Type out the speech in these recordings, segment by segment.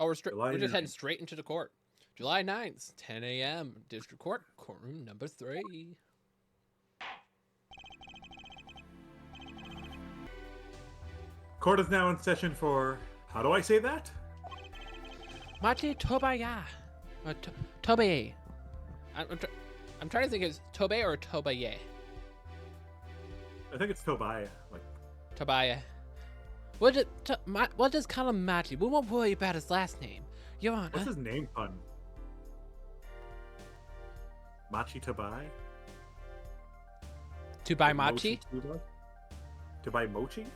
Oh, we're just heading straight into the court. July 9th, 10 a.m. District Court, courtroom number 3. Court is now in session for, how do I say that? Machi Tobaya. Tobaye. I'm trying to think, is Tobe or Tobaye? I think it's Tobiah. Like Tobiah. We'll just call him Machi. We won't worry about his last name. Your Honor. What's his name pun? Machi Tobai? To buy Machi? To buy Mochi?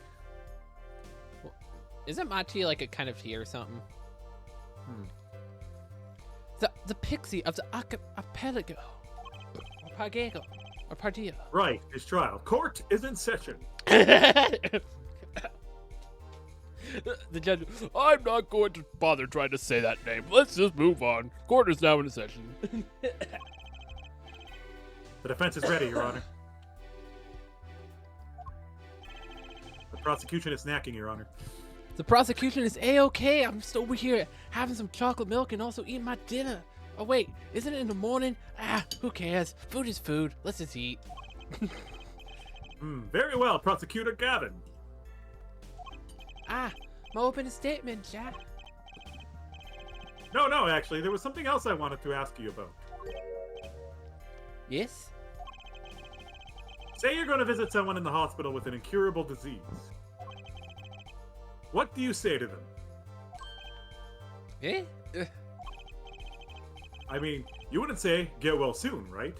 Isn't Machi like a kind of tea or something? The pixie of the archipelago. Or Pagego. Or Pardio. Right, his trial. Court is in session. The judge, I'm not going to bother trying to say that name. Let's just move on. Court is now in session. The defense is ready, Your Honor. The prosecution is snacking, Your Honor. The prosecution is A-okay. I'm still over here having some chocolate milk and also eating my dinner. Oh wait, isn't it in the morning? Who cares? Food is food. Let's just eat. Very well, Prosecutor Gavin. My opening statement, Jack. No, actually, there was something else I wanted to ask you about. Yes? Say you're going to visit someone in the hospital with an incurable disease. What do you say to them? Eh? I mean, you wouldn't say, get well soon, right?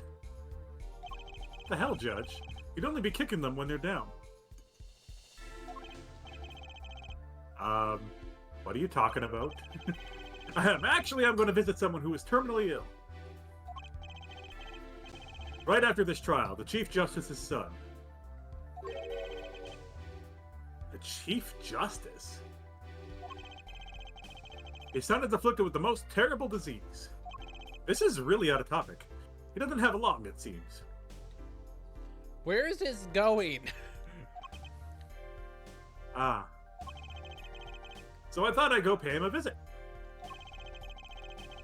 The hell, Judge? You'd only be kicking them when they're down. What are you talking about? Actually, I'm going to visit someone who is terminally ill. Right after this trial, the Chief Justice's son. The Chief Justice? His son is afflicted with the most terrible disease. This is really out of topic. He doesn't have long, it seems. Where is this going? So I thought I'd go pay him a visit.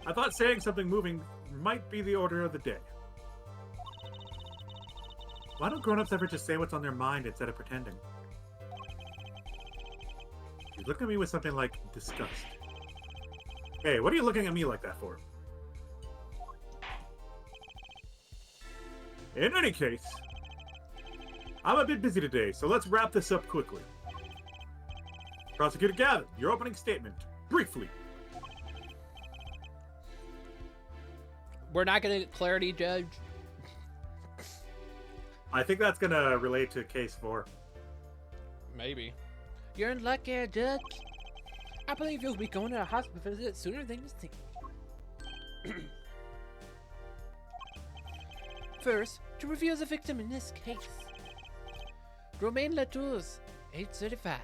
I thought saying something moving might be the order of the day. Why don't grown-ups ever just say what's on their mind instead of pretending? You look at me with something like disgust. Hey, what are you looking at me like that for? In any case, I'm a bit busy today, so let's wrap this up quickly. Prosecutor Gavin, your opening statement, briefly. We're not going to get clarity, Judge. I think that's going to relate to case 4. Maybe. You're in luck here, Judge. I believe you'll be going to a hospital visit sooner than you think. First, to review the victim in this case. Romain Latours, age 35.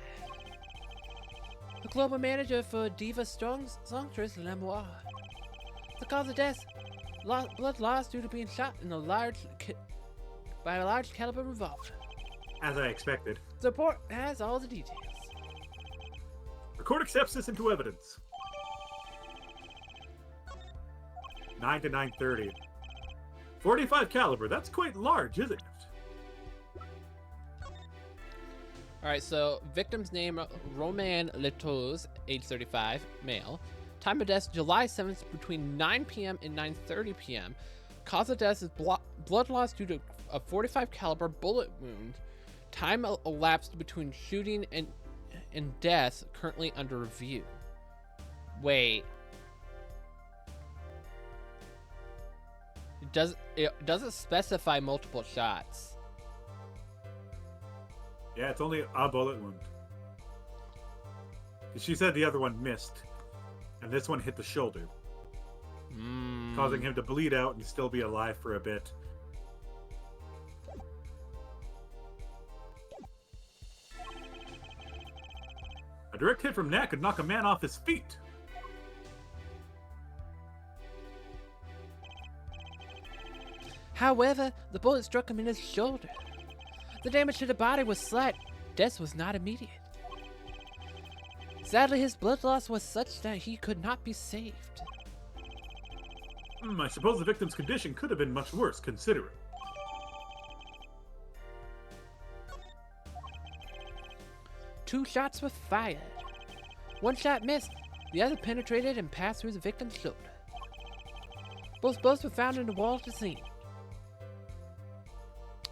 The global manager for Diva Songstress Lemoir. The cause of death, blood loss due to being shot in by a large caliber revolver. As I expected. The report has all the details. The court accepts this into evidence. 9 to 9:30. 45 caliber, that's quite large, isn't it? Alright, so victim's name, Romain Latours, age 35, male. Time of death, July 7th, between 9 p.m. and 9:30 p.m. Cause of death is blood loss due to a 45 caliber bullet wound. Time elapsed between shooting and death, currently under review. Wait. It doesn't specify multiple shots. Yeah, it's only a bullet wound. She said the other one missed, and this one hit the shoulder, causing him to bleed out and still be alive for a bit. A direct hit from neck could knock a man off his feet. However, the bullet struck him in his shoulder. The damage to the body was slight. Death was not immediate. Sadly, his blood loss was such that he could not be saved. I suppose the victim's condition could have been much worse, considering. Two shots were fired. One shot missed, the other penetrated and passed through the victim's shoulder. Both bullets were found in the wall of the scene.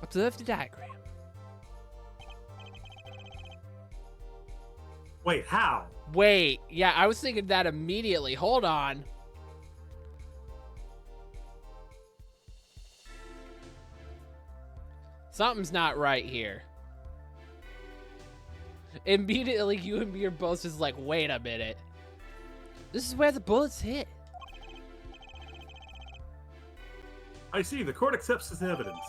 Observe the diagram. Wait, how? Wait, yeah, I was thinking that immediately. Hold on. Something's not right here. Immediately, you and me are both just like, wait a minute. This is where the bullets hit. I see, the court accepts this evidence.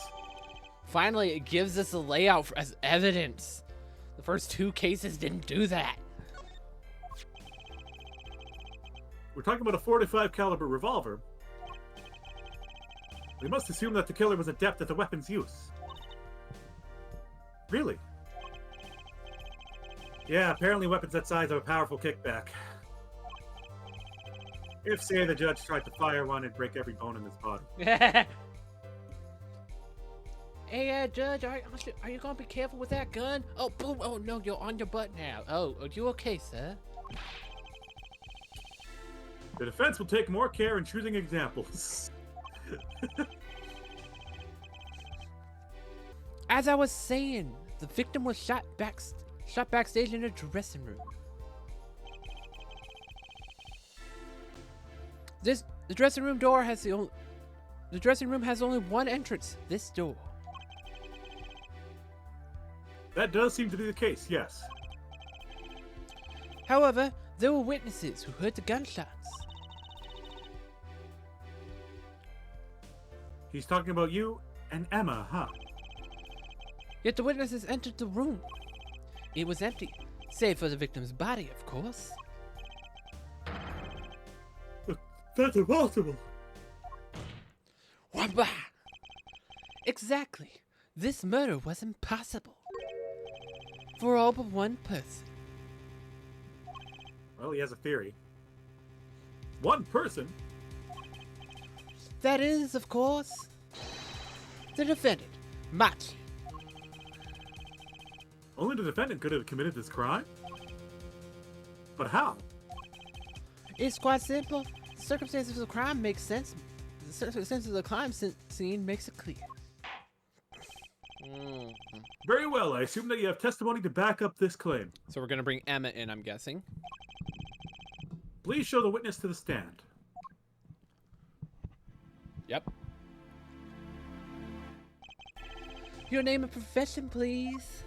Finally, it gives us a layout as evidence. The first two cases didn't do that. We're talking about a .45 caliber revolver. We must assume that the killer was adept at the weapon's use. Really? Yeah, apparently weapons that size have a powerful kickback. If, say, the judge tried to fire one, it'd break every bone in his body. Hey, Judge, are you gonna be careful with that gun? Oh, boom! Oh no, you're on your butt now. Oh, are you okay, sir? The defense will take more care in choosing examples. As I was saying, the victim was shot backstage in a dressing room. The dressing room door has the dressing room has only one entrance. This door. That does seem to be the case, yes. However, there were witnesses who heard the gunshots. He's talking about you and Emma, huh? Yet the witnesses entered the room. It was empty, save for the victim's body, of course. That's impossible. Wamba! Exactly. This murder was impossible. For all but one person. Well, he has a theory. One person? That is, of course, the defendant, Machi. Only the defendant could have committed this crime? But how? It's quite simple. The circumstances of the crime make sense. The circumstances of the crime scene makes it clear. Very well, I assume that you have testimony to back up this claim. So we're gonna bring Emma in, I'm guessing. Please show the witness to the stand. Yep. Your name and profession, please.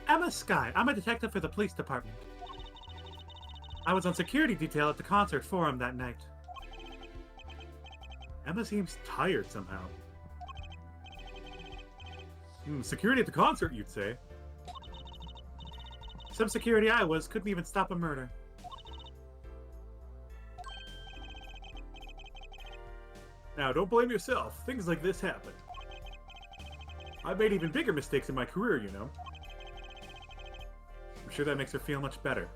Emma Sky. I'm a detective for the police department. I was on security detail at the concert forum that night. Emma seems tired somehow. Security at the concert, you'd say. Some security I was couldn't even stop a murder. Now, don't blame yourself. Things like this happen. I've made even bigger mistakes in my career, you know. I'm sure that makes her feel much better.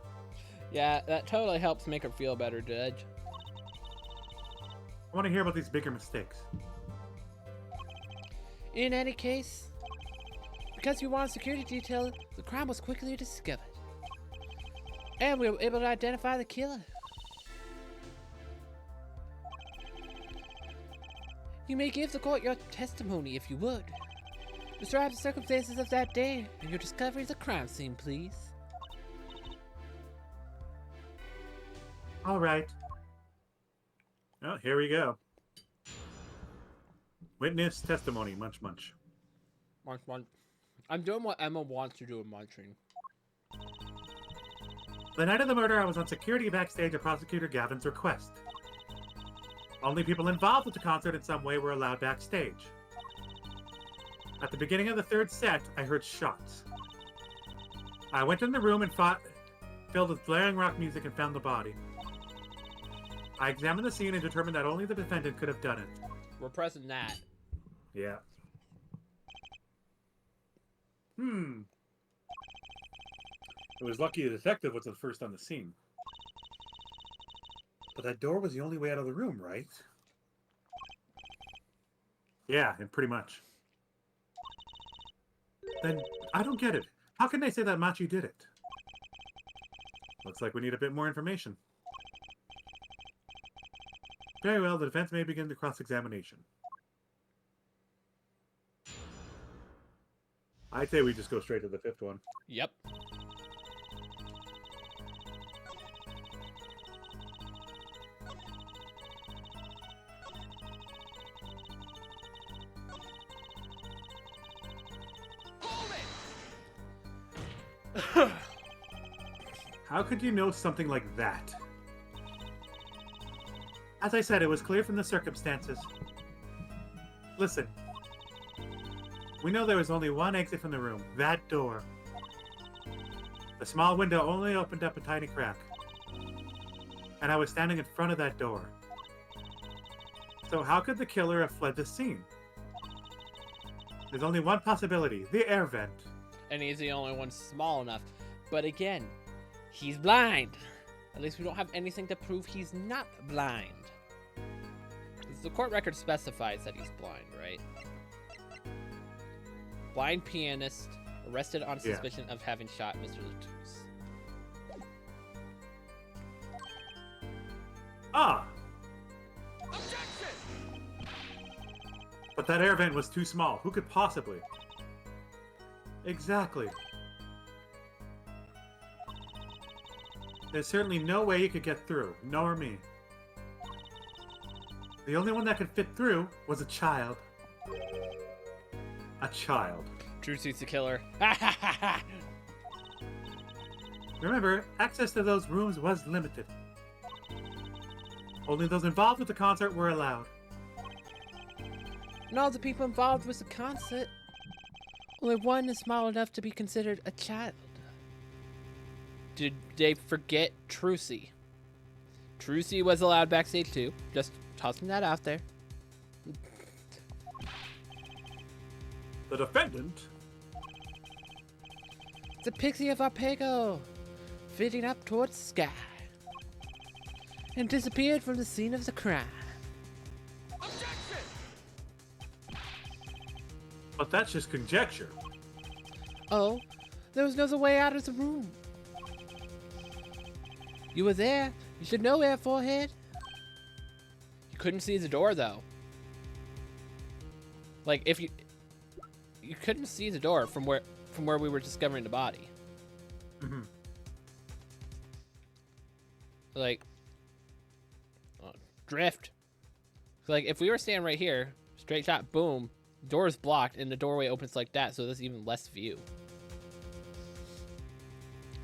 Yeah, that totally helps make her feel better, Judge. I want to hear about these bigger mistakes. In any case, because you were on security detail, the crime was quickly discovered. And we were able to identify the killer. You may give the court your testimony if you would. Describe the circumstances of that day and your discovery of the crime scene, please. All right. Oh, here we go. Witness testimony. Munch, munch. Munch, munch. I'm doing what Emma wants to do in munching. The night of the murder, I was on security backstage at Prosecutor Gavin's request. Only people involved with the concert in some way were allowed backstage. At the beginning of the third set, I heard shots. I went in the room and filled with blaring rock music and found the body. I examined the scene and determined that only the defendant could have done it. We're pressing that. Yeah. It was lucky the detective was the first on the scene. But that door was the only way out of the room, right? Yeah, and pretty much. Then, I don't get it. How can they say that Machi did it? Looks like we need a bit more information. Very well, the defense may begin the cross-examination. I'd say we just go straight to the fifth one. Yep. How could you know something like that? As I said, it was clear from the circumstances. Listen. We know there was only one exit from the room. That door. The small window only opened up a tiny crack. And I was standing in front of that door. So how could the killer have fled the scene? There's only one possibility. The air vent. And he's the only one small enough. But again, he's blind. At least we don't have anything to prove he's not blind. The court record specifies that he's blind, right? Blind pianist arrested on suspicion of having shot Mr. Latouche. Ah! But that air vent was too small. Who could possibly? Exactly. There's certainly no way you could get through, nor me. The only one that could fit through was a child. A child. Trucy's the killer. Remember, access to those rooms was limited. Only those involved with the concert were allowed. And all the people involved with the concert, only one is small enough to be considered a child. Did they forget Trucy? Trucy was allowed backstage too. Just tossing that out there. The defendant? The pixie of Arpego, fitting up towards the sky, and disappeared from the scene of the crime. But that's just conjecture. Oh, there was no other way out of the room. You were there. You should know, Air Forehead. You couldn't see the door, though. Like, if you couldn't see the door from where we were discovering the body. Mm-hmm. Like, drift. Like, if we were standing right here, straight shot, boom, door is blocked, and the doorway opens like that, so there's even less view.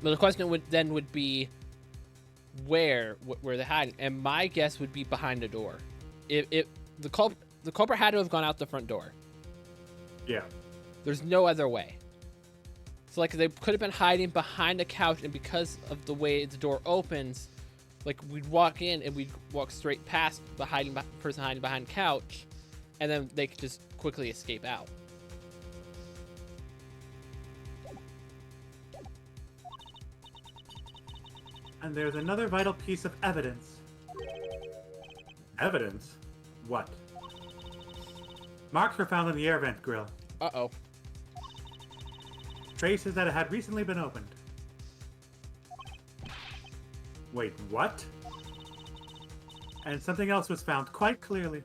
But the question would be, where they're hiding? And my guess would be behind the door. If the culprit had to have gone out the front door. Yeah. There's no other way. So, like, they could have been hiding behind a couch, and because of the way the door opens, like, we'd walk in and we'd walk straight past the person hiding behind the couch, and then they could just quickly escape out. And there's another vital piece of evidence. Evidence? What? Marks were found on the air vent grill. Uh-oh. Traces that it had recently been opened. Wait, what? And something else was found quite clearly.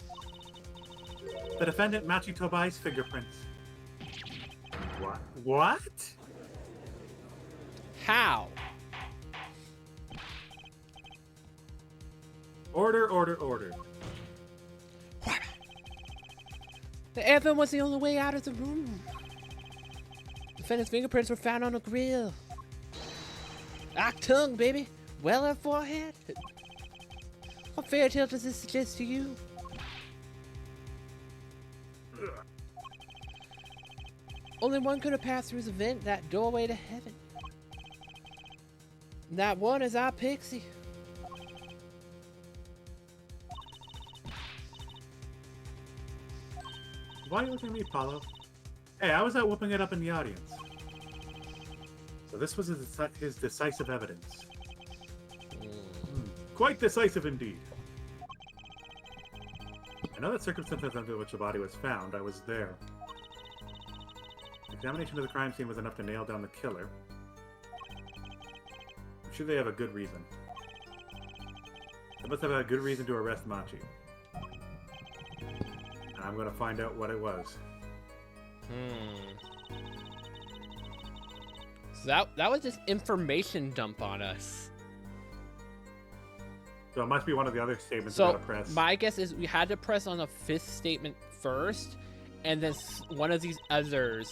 The defendant Machi Tobai's fingerprints. What? What? How? Order, order, order. The air vent was the only way out of the room. Defendant's fingerprints were found on a grill. Tongue, baby. Well, Air Forehead. What fairy tale does this suggest to you? Only one could have passed through the vent, that doorway to heaven. And that one is our pixie. Why are you looking at me, Paulo? Hey, I was out whooping it up in the audience. So this was his decisive evidence. Quite decisive indeed. I know that circumstances under which the body was found. I was there. Examination of the crime scene was enough to nail down the killer. I'm sure they have a good reason. They must have a good reason to arrest Machi. And I'm going to find out what it was. So that was just information dump on us. So it must be one of the other statements we gotta press. My guess is we had to press on the 5th statement first, and then one of these others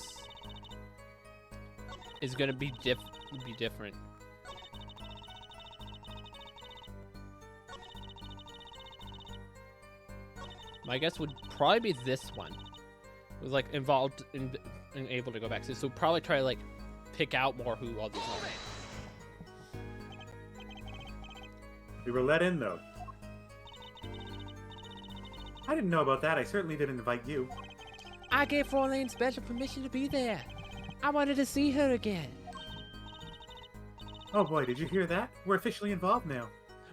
is gonna be different. My guess would probably be this one. It was like involved in able to go back. So probably try to like pick out more who all these are. We were let in, though. I didn't know about that. I certainly didn't invite you. I gave Fraulein special permission to be there. I wanted to see her again. Oh boy, did you hear that? We're officially involved now.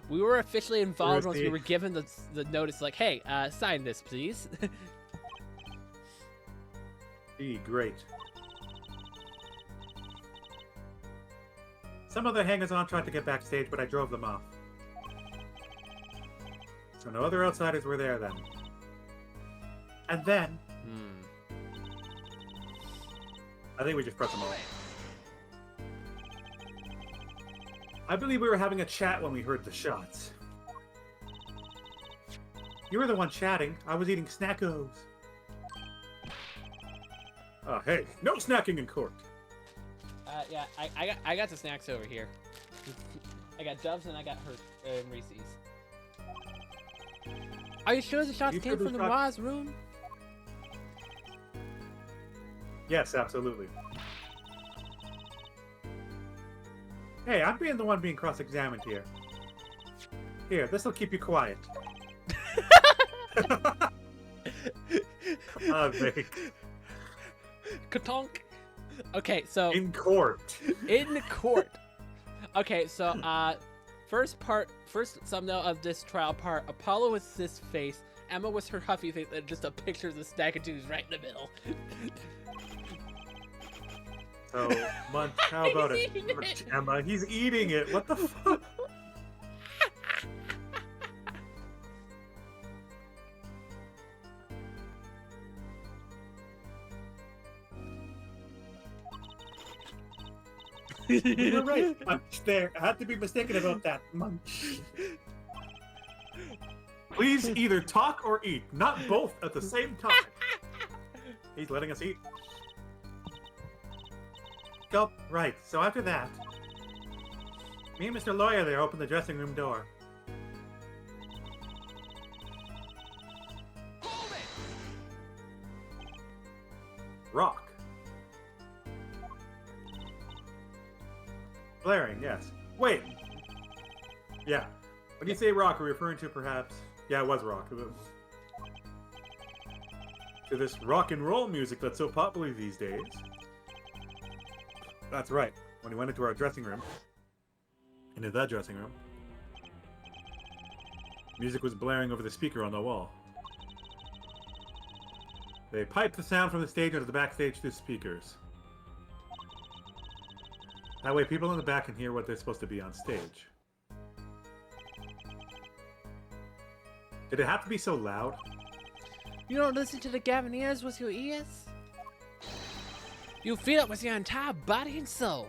We were officially involved once we were given the notice, like, hey, sign this, please. Gee, great. Some other hangers-on tried to get backstage, but I drove them off. So no other outsiders were there then. And then... I think we just pressed them all. I believe we were having a chat when we heard the shots. You were the one chatting. I was eating snackos. Oh, hey. No snacking in court. Yeah, I got the snacks over here. I got Doves and I got her Reese's. Are you sure the shots came from the Ra's room? Yes, absolutely. Hey, I'm being the one being cross-examined here. Here, this'll keep you quiet. Mate. Katonk. Okay, so... In court. In court. Okay, so, first thumbnail of this trial part, Apollo with this face, Emma with her huffy face, and just a picture of the stack of twos right in the middle. So, Munch, how about it? Emma, he's eating it. What the fuck? You're right, Munch there. I had to be mistaken about that, Munch. Please either talk or eat, not both at the same time. He's letting us eat. Gulp. Right, so after that, me and Mr. Lawyer there opened the dressing room door. Rock. Blaring, yes. Wait. Yeah. When you say rock, are we referring to perhaps... Yeah, it was rock. To this rock and roll music that's so popular these days. That's right. When we went into our dressing room, into that dressing room, music was blaring over the speaker on the wall. They piped the sound from the stage onto the backstage through speakers. That way people in the back can hear what they're supposed to be on stage. Did it have to be so loud? You don't listen to the Gaviniers with your ears? You feel it with your entire body and soul.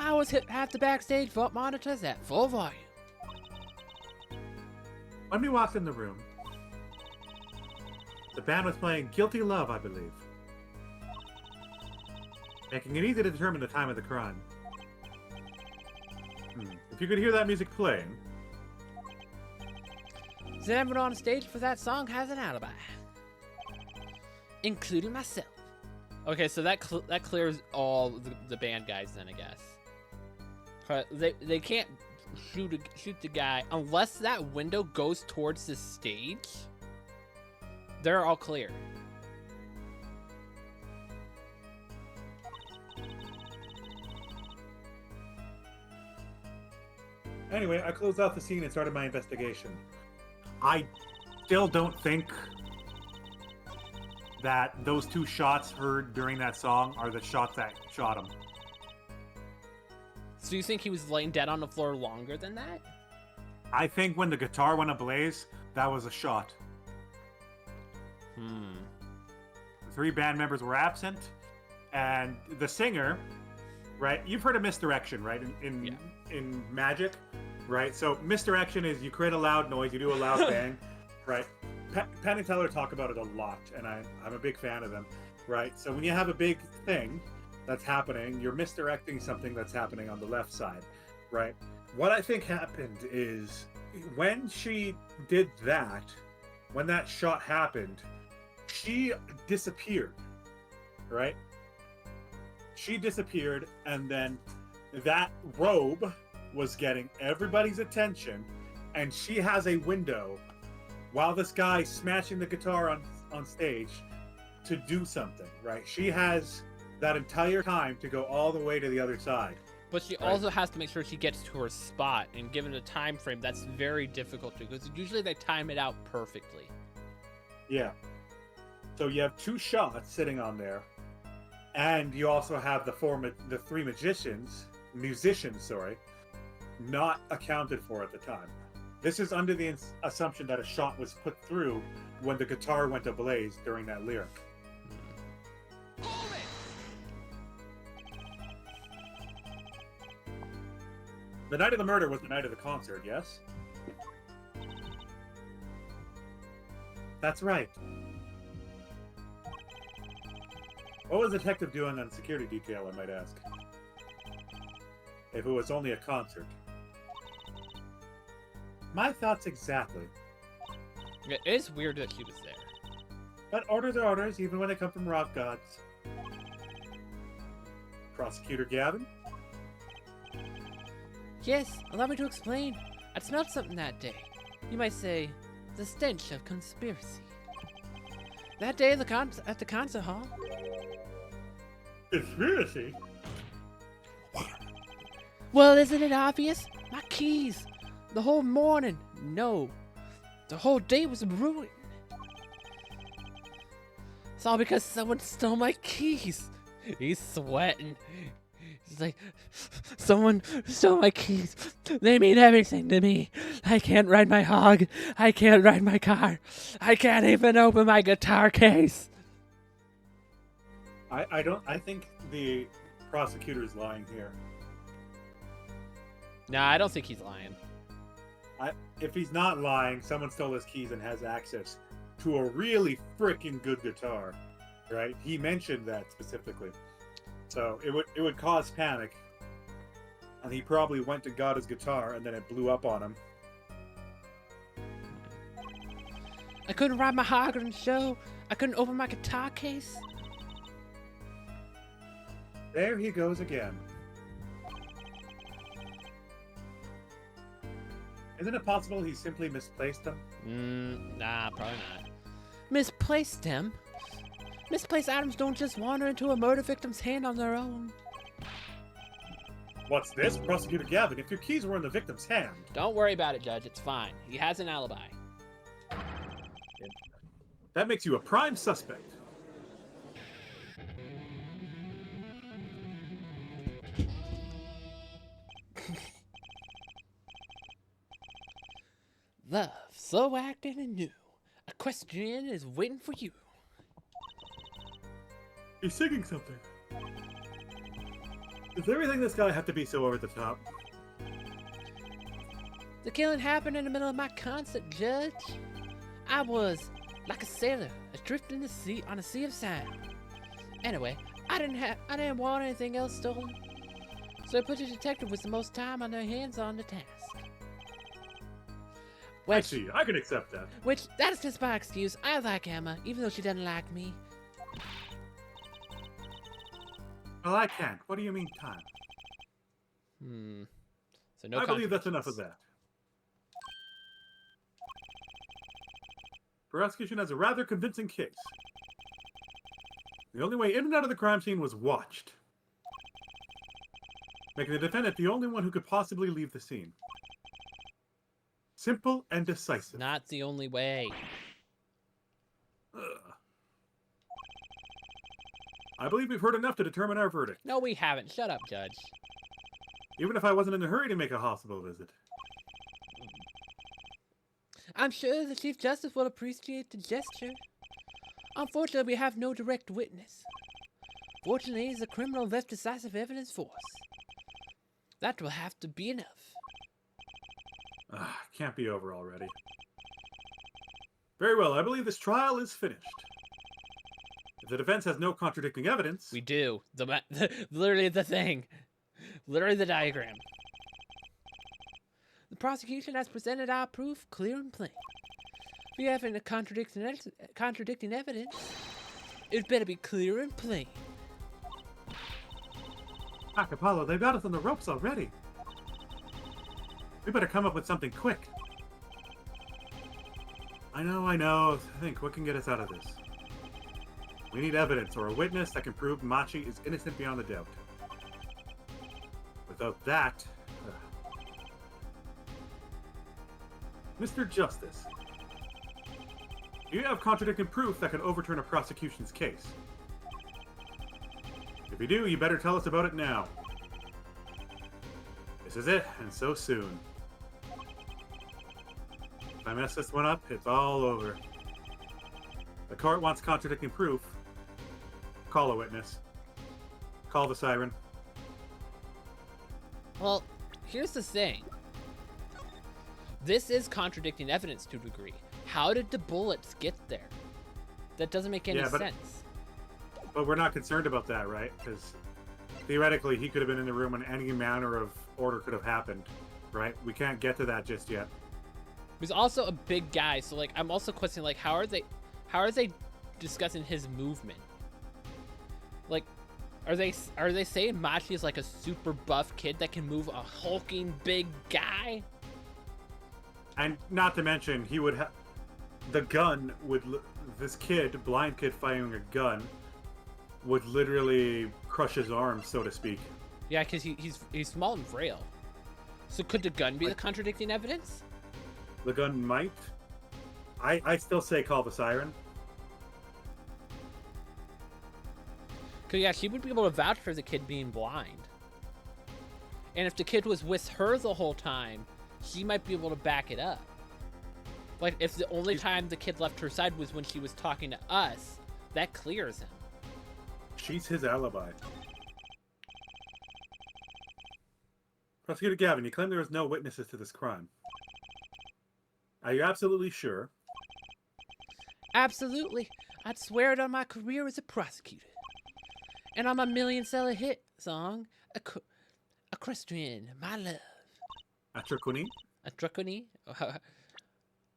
I always hit half the backstage vault monitors at full volume. When we walked in the room, the band was playing Guilty Love, I believe. Making it easy to determine the time of the crime. If you could hear that music playing... Then everyone on stage for that song has an alibi. Including myself. Okay, so that clears all the band guys then, I guess. They can't shoot the guy unless that window goes towards the stage. They're all clear. Anyway, I closed out the scene and started my investigation. I still don't think that those 2 shots heard during that song are the shots that shot him. So you think he was laying dead on the floor longer than that? I think when the guitar went ablaze, that was a shot. The 3 band members were absent, and the singer, right? You've heard of misdirection, right? In Magic, right? So misdirection is you create a loud noise, you do a loud bang, right? Penn and Teller talk about it a lot, and I'm a big fan of them, right? So when you have a big thing that's happening, you're misdirecting something that's happening on the left side, right? What I think happened is when she did that, when that shot happened, she disappeared, right? She disappeared, and then that robe was getting everybody's attention, and she has a window while this guy's smashing the guitar on stage to do something, right? She has that entire time to go all the way to the other side. But she also has to make sure she gets to her spot, and given a time frame, that's very difficult to, because usually they time it out perfectly. Yeah. So you have 2 shots sitting on there, and you also have the 3 musicians, not accounted for at the time. This is under the assumption that a shot was put through when the guitar went ablaze during that lyric. The night of the murder was the night of the concert, yes? That's right. What was the detective doing on security detail, I might ask? If it was only a concert. My thoughts exactly. It is weird that he was there. But orders are orders, even when they come from rock gods. Prosecutor Gavin? Yes, allow me to explain. I smelled something that day. You might say, the stench of conspiracy. That day at the concert hall. Conspiracy? Well, isn't it obvious? My keys. The whole morning. No. The whole day was ruined. It's all because someone stole my keys. He's sweating. He's like, someone stole my keys. They mean everything to me. I can't ride my hog. I can't ride my car. I can't even open my guitar case. I think the prosecutor's lying here. Nah, I don't think he's lying. If he's not lying, someone stole his keys and has access to a really freaking good guitar, right? He mentioned that specifically. So it would cause panic. And he probably went and got his guitar, and then it blew up on him. I couldn't ride my hog on the show. I couldn't open my guitar case. There he goes again. Isn't it possible he simply misplaced them? Nah, probably not. Misplaced him? Misplaced items don't just wander into a murder victim's hand on their own. What's this? Prosecutor Gavin, if your keys were in the victim's hand... Don't worry about it, Judge. It's fine. He has an alibi. That makes you a prime suspect. Love, so active and new. A question is waiting for you. He's singing something. Does everything this guy have to be so over the top? The killing happened in the middle of my concert, Judge. I was like a sailor adrift in the sea on a sea of sound. Anyway, I didn't want anything else stolen, so I put the detective with the most time on their hands on the task. I see. I can accept that. Which, that is just my excuse. I like Emma, even though she doesn't like me. Well, I can't. What do you mean, time? So no. I believe that's enough of that. Prosecution has a rather convincing case. The only way in and out of the crime scene was watched, making the defendant the only one who could possibly leave the scene. Simple and decisive. Not the only way. Ugh. I believe we've heard enough to determine our verdict. No, we haven't. Shut up, Judge. Even if I wasn't in a hurry to make a hospital visit. I'm sure the Chief Justice will appreciate the gesture. Unfortunately, we have no direct witness. Fortunately, the criminal left decisive evidence for us. That will have to be enough. Can't be over already. Very well, I believe this trial is finished. If the defense has no contradicting evidence... We do. Literally the thing. Literally the diagram. The prosecution has presented our proof clear and plain. If we have any contradicting evidence, it better be clear and plain. Apollo, they've got us on the ropes already. We better come up with something quick. I know. Think, what can get us out of this? We need evidence or a witness that can prove Machi is innocent beyond a doubt. Without that... Mr. Justice, do you have contradicting proof that can overturn a prosecution's case? If you do, you better tell us about it now. This is it, and so soon. If I mess this one up, it's all over. The court wants contradicting proof. Call a witness. Call the siren. Well, here's the thing. This is contradicting evidence to a degree. How did the bullets get there? That doesn't make any sense. But we're not concerned about that, right? Because theoretically, he could have been in the room and any manner of order could have happened, right? We can't get to that just yet. He's also a big guy, so like I'm also questioning like how are they discussing his movement? Like, are they saying Machi is like a super buff kid that can move a hulking big guy? And not to mention, he would have the gun would this kid, blind kid firing a gun, would literally crush his arm, so to speak. Yeah, because he's small and frail. So could the gun be the contradicting evidence? The gun might. I still say call the siren. Because yeah, she would be able to vouch for the kid being blind. And if the kid was with her the whole time, she might be able to back it up. Like, if the only time the kid left her side was when she was talking to us, that clears him. She's his alibi. Prosecutor Gavin, you claim there was no witnesses to this crime. Are you absolutely sure? Absolutely. I'd swear it on my career as a prosecutor. And on my million-seller hit song, Equestrian, My Love. Atraquinine? Atraquinine?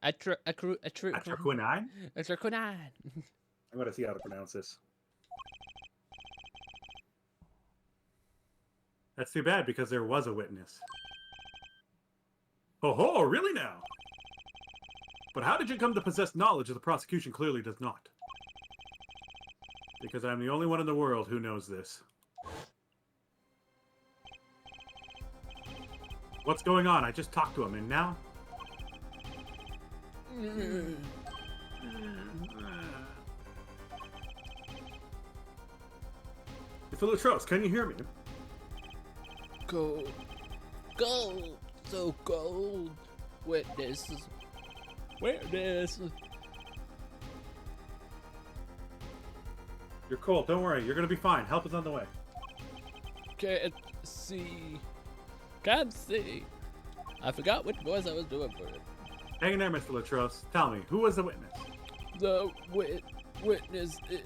Atraquinine? Atraquinine. I'm going to see how to pronounce this. That's too bad, because there was a witness. Oh, really now? But how did you come to possess knowledge that the prosecution clearly does not? Because I'm the only one in the world who knows this. What's going on? I just talked to him, and now? Mr. Latros, can you hear me? Gold. Gold. So gold. Witness. Witness. You're cold. Don't worry. You're going to be fine. Help is on the way. Can't see. Can't see. I forgot which voice I was doing for it. Hang in there, Mr. Latros. Tell me, who was the witness? The witness is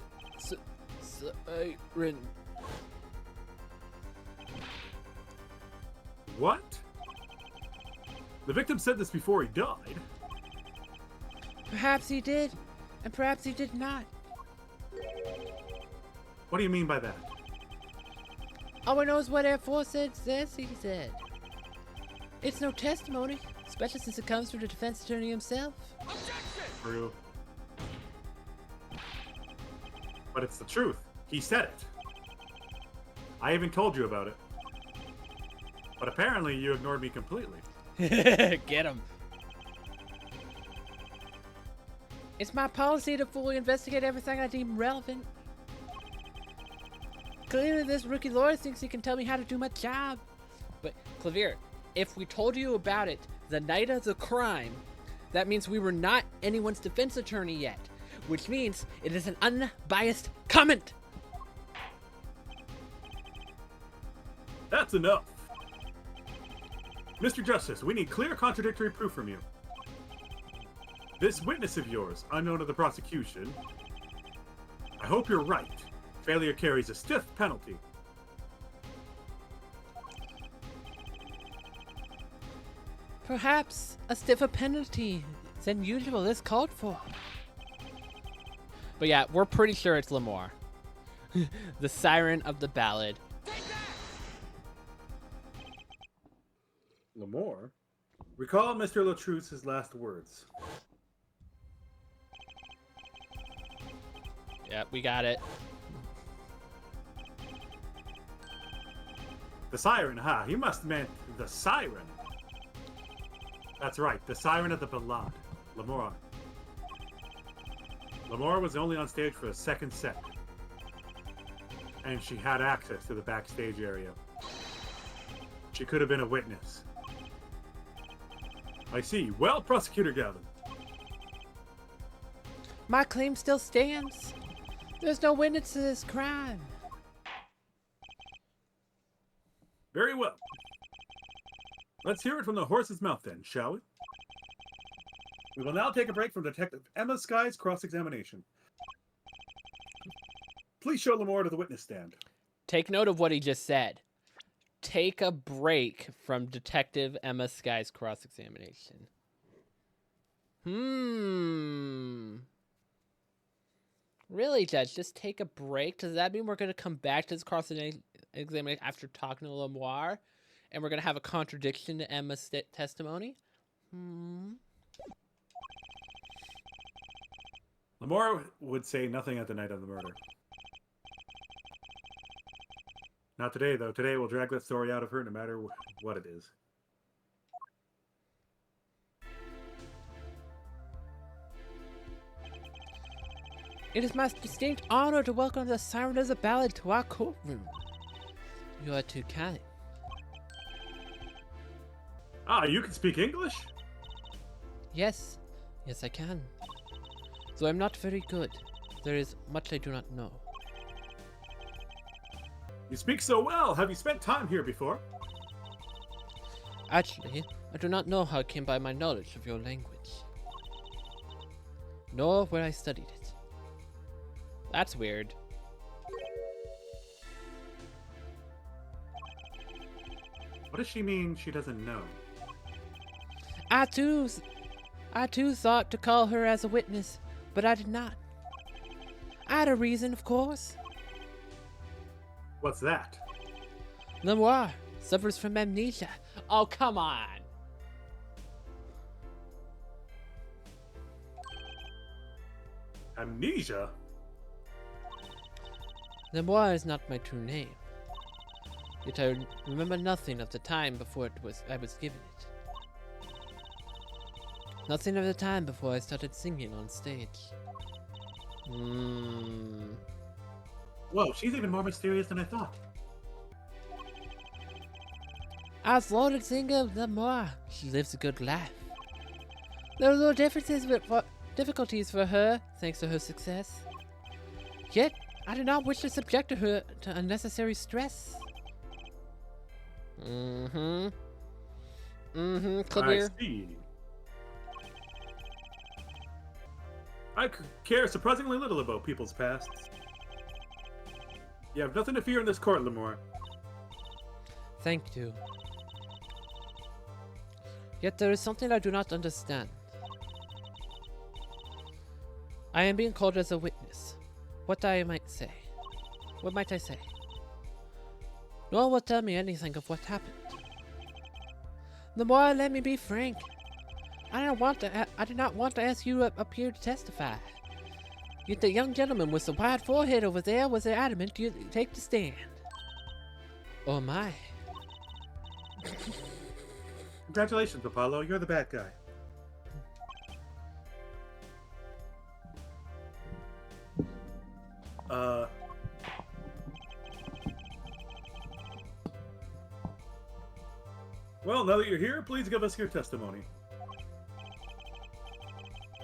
siren. What? The victim said this before he died. Perhaps he did, and perhaps he did not. What do you mean by that? All I know is what Air Force says he said. It's no testimony, especially since it comes from the defense attorney himself. True. But it's the truth. He said it. I even told you about it. But apparently you ignored me completely. Get him. It's my policy to fully investigate everything I deem relevant. Clearly this rookie lawyer thinks he can tell me how to do my job. But, Clavier, if we told you about it the night of the crime, that means we were not anyone's defense attorney yet, which means it is an unbiased comment. That's enough. Mr. Justice, we need clear contradictory proof from you. This witness of yours, unknown to the prosecution, I hope you're right. Failure carries a stiff penalty. Perhaps a stiffer penalty than usual is called for. But yeah, we're pretty sure it's Lamar. The siren of the ballad. Lamore? Recall Mr. Latrouse's last words. Yep, we got it. The siren, huh? He must have meant the siren. That's right, the siren of the ballad. Lamore. Lamore was only on stage for a second set. And she had access to the backstage area. She could have been a witness. I see. Well, Prosecutor Gavin. My claim still stands. There's no witness to this crime. Very well. Let's hear it from the horse's mouth then, shall we? We will now take a break from Detective Emma Sky's cross-examination. Please show Lamore to the witness stand. Take note of what he just said. Take a break from Detective Emma Sky's cross-examination. Really, Judge? Just take a break? Does that mean we're going to come back to this cross-examination after talking to Lamar? And we're going to have a contradiction to Emma's testimony? Lamore would say nothing at the night of the murder. Not today, though. Today we'll drag that story out of her no matter what it is. It is my distinct honor to welcome the Siren of the Ballad to our courtroom. You are too kind. Ah, you can speak English? Yes. Yes, I can. Though I'm not very good. There is much I do not know. You speak so well. Have you spent time here before? Actually, I do not know how I came by my knowledge of your language. Nor where I studied it. That's weird. What does she mean she doesn't know? I too thought to call her as a witness, but I did not. I had a reason, of course. What's that? Lamar suffers from amnesia. Oh, come on. Amnesia? Lamar is not my true name. Yet I remember nothing of the time before I was given it. Nothing of the time before I started singing on stage. Whoa, she's even more mysterious than I thought. As lauded singer Lamar, she lives a good life. There are little difficulties for her, thanks to her success. Yet, I do not wish to subject her to unnecessary stress. Clear. I see. I care surprisingly little about people's pasts. You have nothing to fear in this court, Lamore. Thank you. Yet there is something I do not understand. I am being called as a witness. What might I say? No one will tell me anything of what happened. Lamar, let me be frank. I did not want to ask you to appear to testify. Yet the young gentleman with the wide forehead over there was adamant you take the stand. Oh my. Congratulations, Apollo. You're the bad guy. Well, now that you're here, please give us your testimony.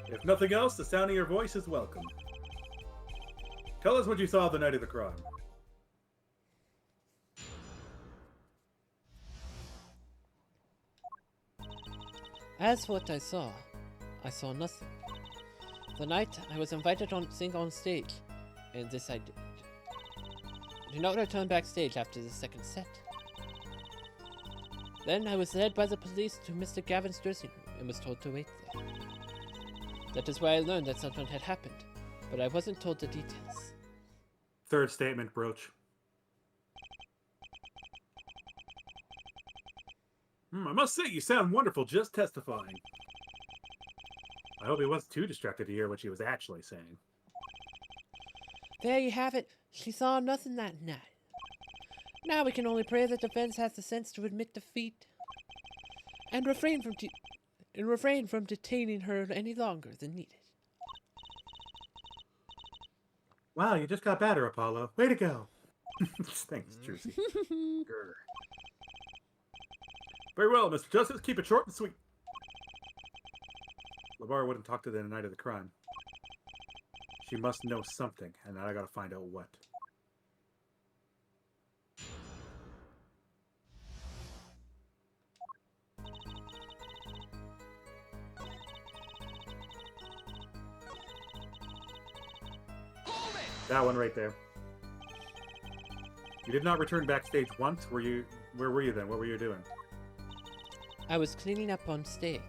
If nothing else, the sound of your voice is welcome. Tell us what you saw the night of the crime. As for what I saw nothing. The night I was invited to sing on stage, and this I did. I did not return backstage after the second set. Then I was led by the police to Mr. Gavin's dressing room and was told to wait there. That is where I learned that something had happened, but I wasn't told the details. Third statement, Brooch. I must say, you sound wonderful just testifying. I hope he wasn't too distracted to hear what she was actually saying. There you have it. She saw nothing that night. Now we can only pray that defense has the sense to admit defeat and refrain from detaining her any longer than needed. Wow, you just got better, Apollo. Way to go. Thanks, Jersey. Very well, Mr. Justice. Keep it short and sweet. Lamar wouldn't talk to the night of the crime. She must know something, and now I gotta find out what. That one right there. You did not return backstage once. Where were you then? What were you doing? I was cleaning up on stage.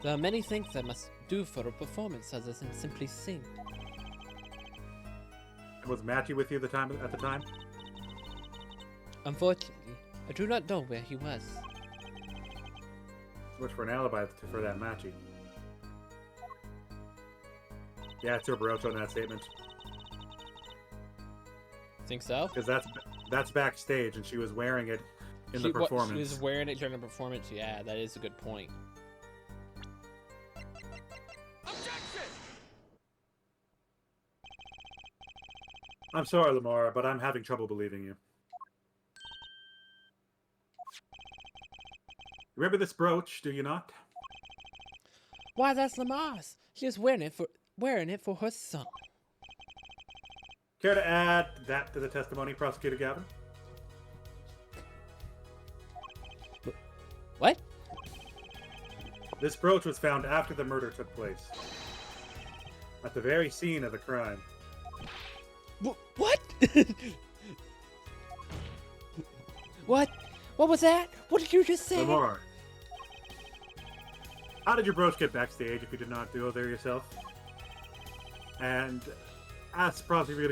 There are many things I must do for a performance other than simply sing. Was Matthew with you at the time? Unfortunately, I do not know where he was. Much for an alibi for that Matthew. Yeah, it's her broach on that statement. Think so? Because that's backstage, and she was wearing it in the performance. She was wearing it during the performance. Yeah, that is a good point. Objection! I'm sorry, Lamar, but I'm having trouble believing you. Remember this brooch, do you not? Why, that's Lamar's. She was wearing it for her son. Care to add that to the testimony, Prosecutor Gavin? What? This brooch was found after the murder took place. At the very scene of the crime. What? What? What was that? What did you just say? Lamar, how did your brooch get backstage if you did not go there yourself? And as Prosecutor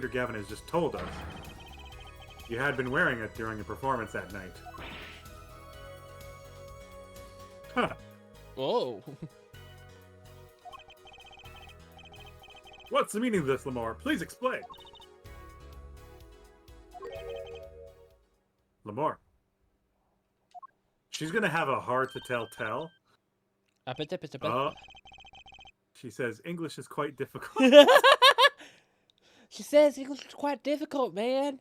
Gavin has just told us, you had been wearing it during a performance that night. Huh. Whoa. What's the meaning of this, Lamar? Please explain. Lamar. She's gonna have a hard to tell. She says English is quite difficult. She says English is quite difficult, man.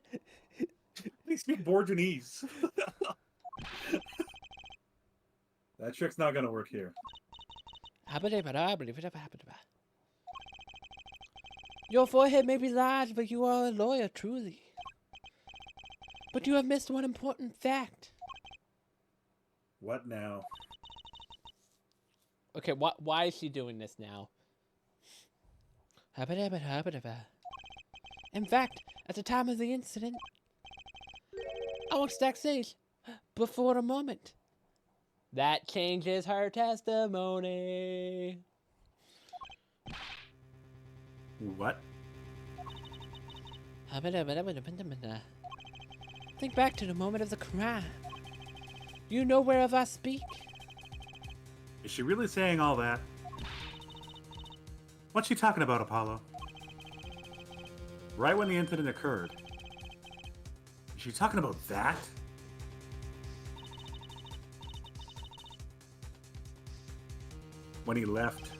They speak Borginese. That trick's not gonna work here. Your forehead may be large, but you are a lawyer, truly. But you have missed one important fact. What now? Okay, why is she doing this now? In fact, at the time of the incident, I was backstage, but for a moment. That changes her testimony. What? Think back to the moment of the crime. You know whereof I speak. Is she really saying all that? What's she talking about, Apollo? Right when the incident occurred. Is she talking about that? When he left.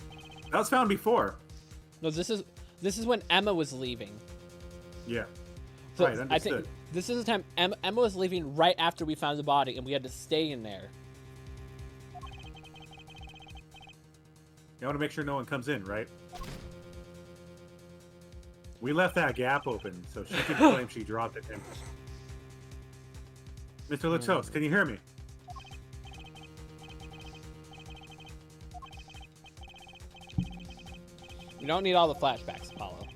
That was found before. No, this is This is when Emma was leaving. Yeah. So Right, I think understood. this is the time Emma was leaving right after we found the body, and we had to stay in there. You want to make sure no one comes in, right? We left that gap open, so she can claim she dropped it in. Mr. Latos, can you hear me? We don't need all the flashbacks, Apollo.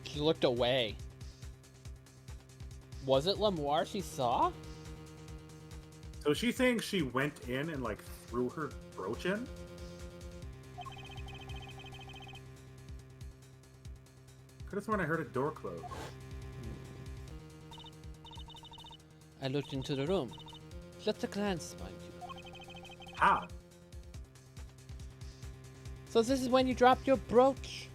She looked away. Was it Lemoire she saw? So she thinks she went in and, like, threw her brooch in? Could have sworn I heard a door close. I looked into the room. Just a glance, mind you. How? So this is when you dropped your brooch?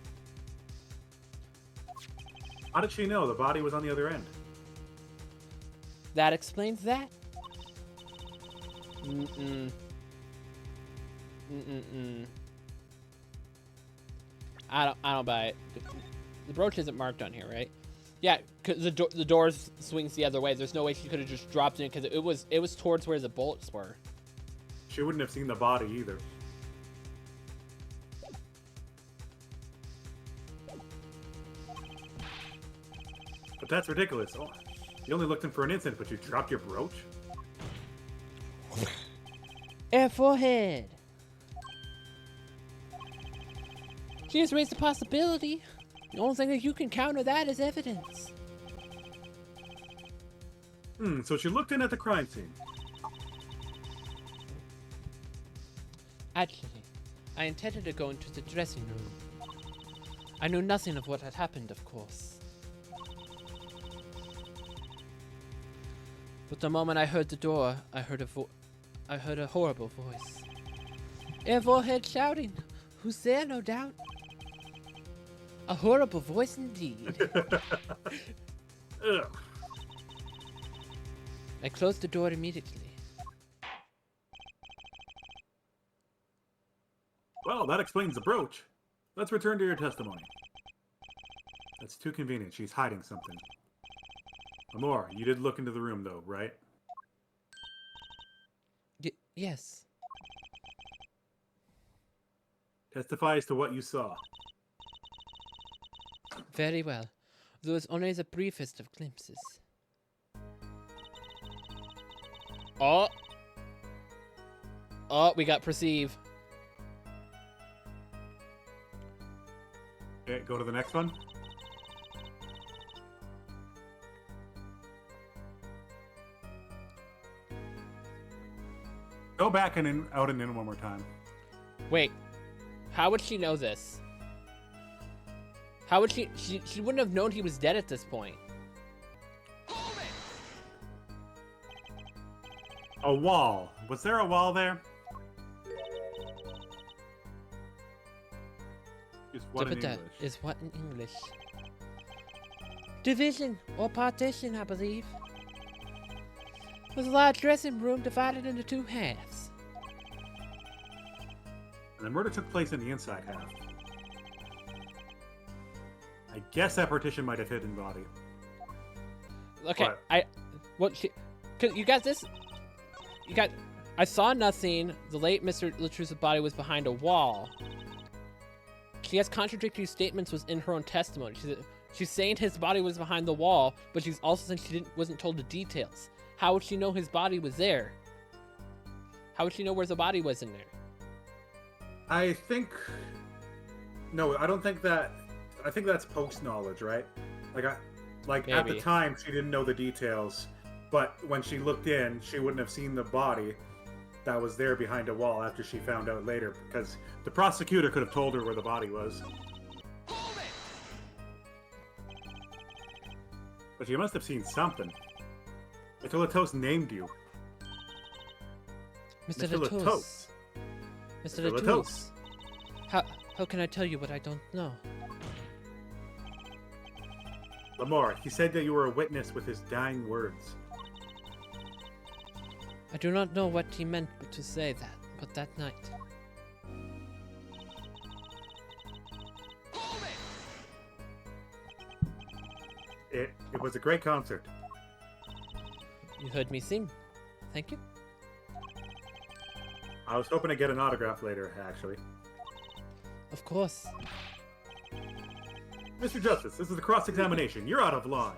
How did she know the body was on the other end? That explains that. Mm-mm. Mm-mm-mm. I don't buy it. The brooch isn't marked on here, right? Yeah, cause the door swings the other way. There's no way she could have just dropped it because it was towards where the bullets were. She wouldn't have seen the body either. But that's ridiculous. Oh, you only looked in for an instant, but you dropped your brooch? Air forehead. She has raised the possibility. The only thing that you can counter that is evidence. So she looked in at the crime scene. Actually, I intended to go into the dressing room. I knew nothing of what had happened, of course. But the moment I heard the door, I heard a horrible voice. A forehead shouting, "Who's there, no doubt?" A horrible voice indeed. Ugh. I closed the door immediately. Well, that explains the brooch. Let's return to your testimony. That's too convenient. She's hiding something. Amor, you did look into the room, though, right? Yes. Testify as to what you saw. Very well. There was only the briefest of glimpses. Oh! Oh, we got perceive. Okay, go to the next one. Go back and in, out and in one more time. Wait. How would she know this? How would she wouldn't have known he was dead at this point. Hold it! A wall. Was there a wall there? Is what in That English? is what in English? Division or partition, I believe. There's a large dressing room divided into two halves. And the murder took place in the inside half. I guess that partition might have hidden body. Okay, What? you got this. I saw nothing. The late Mr. Latruse's body was behind a wall. She has contradictory statements was in her own testimony. She's saying his body was behind the wall, but she's also saying she wasn't told the details. How would she know his body was there? How would she know where the body was in there? I think... No, I don't think that... I think that's post knowledge, right? Like at the Maybe. time, she didn't know the details, but when she looked in, she wouldn't have seen the body that was there behind a wall after she found out later, because the prosecutor could have told her where the body was. Hold it! But she must have seen something. Mr. Latos named you. Mr. Mr. Latos. Latos. Mr. Mr. Latos. How can I tell you what I don't know? Lamore, he said that you were a witness with his dying words. I do not know what he meant to say that, but that night. Hold it! It was a great concert. You heard me sing. Thank you. I was hoping to get an autograph later, actually. Of course. Mr. Justice, this is a cross-examination. You're out of line.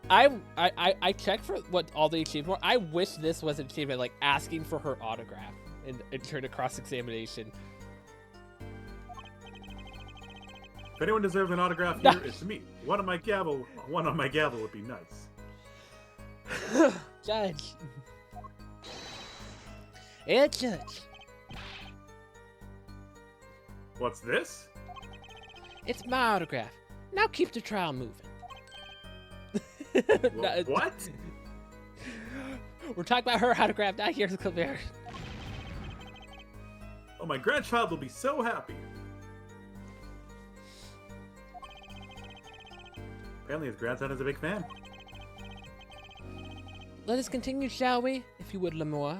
I checked for what all the achievements were. I wish this was an achievement, like asking for her autograph and turn a cross-examination. If anyone deserves an autograph here, it's me. One on my gavel would be nice. Judge. Yeah, Judge. What's this? It's my autograph. Now keep the trial moving. What? We're talking about her autograph, not yours, Colbert. Oh, my grandchild will be so happy. Apparently his grandson is a big fan. Let us continue, shall we? If you would, Lamore.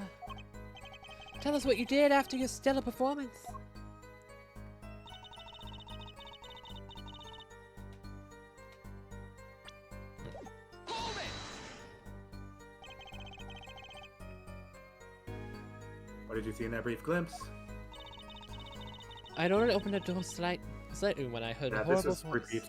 Tell us what you did after your stellar performance. Hold it! What did you see in that brief glimpse? I'd already opened the door slightly when I heard a Yeah, horrible this is voice. repeat.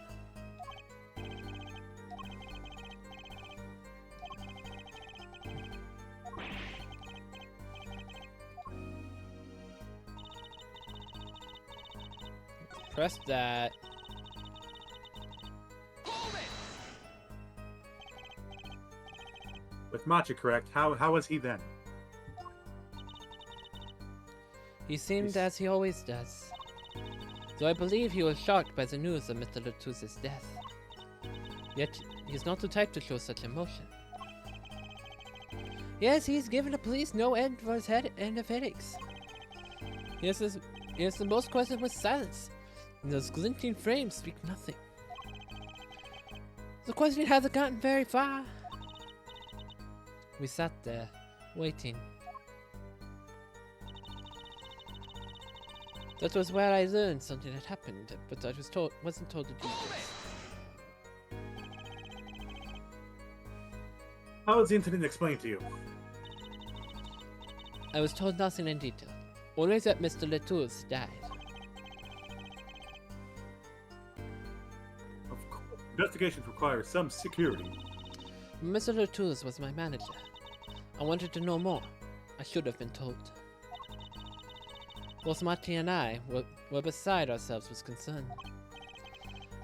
Press that. Hold it! With Machi correct, how was he then? He seemed He's- as he always does. Though I believe he was shocked by the news of Mr. Latuz's death. Yet, he's not the type to show such emotion. Yes, he's given the police no end for his end of headaches. He has the most questions with silence, and those glinting frames speak nothing. The questioning hasn't gotten very far. We sat there, waiting. That was where I learned something had happened, but I wasn't told the details. How was the incident explained to you? I was told nothing in detail, only that Mr. Latuz died. Of course, investigations require some security. Mr. Latuz was my manager. I wanted to know more. I should have been told. Both Mati and I were beside ourselves with concern.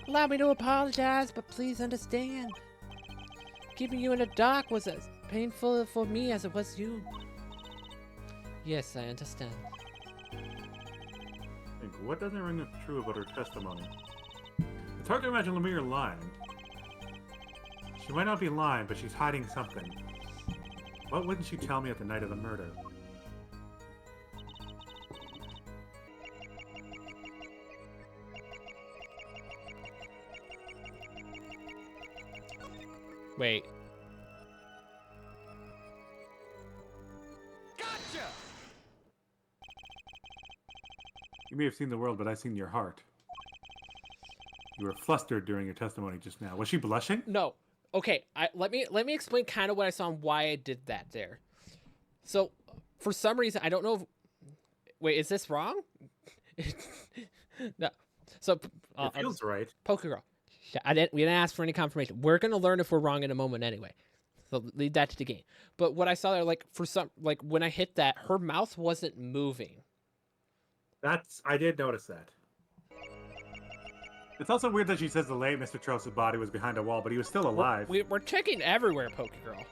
Allow me to apologize, but please understand. Keeping you in the dark was as painful for me as it was you. Yes, I understand. Think, what doesn't ring true about her testimony? It's hard to imagine Lemire lying. She might not be lying, but she's hiding something. What wouldn't she tell me at the night of the murder? Wait. Gotcha! You may have seen the world, but I've seen your heart. You were flustered during your testimony just now. Was she blushing? No. Okay, let me explain kind of what I saw and why I did that there. So, for some reason, I don't know if... Wait, is this wrong? No. So, It feels right. Pokegirl. We didn't ask for any confirmation. We're gonna learn if we're wrong in a moment anyway. So leave that to the game. But what I saw there, like when I hit that, her mouth wasn't moving. I did notice that. It's also weird that she says the late Mr. Trose's body was behind a wall, but he was still alive. We're checking everywhere, Pokegirl.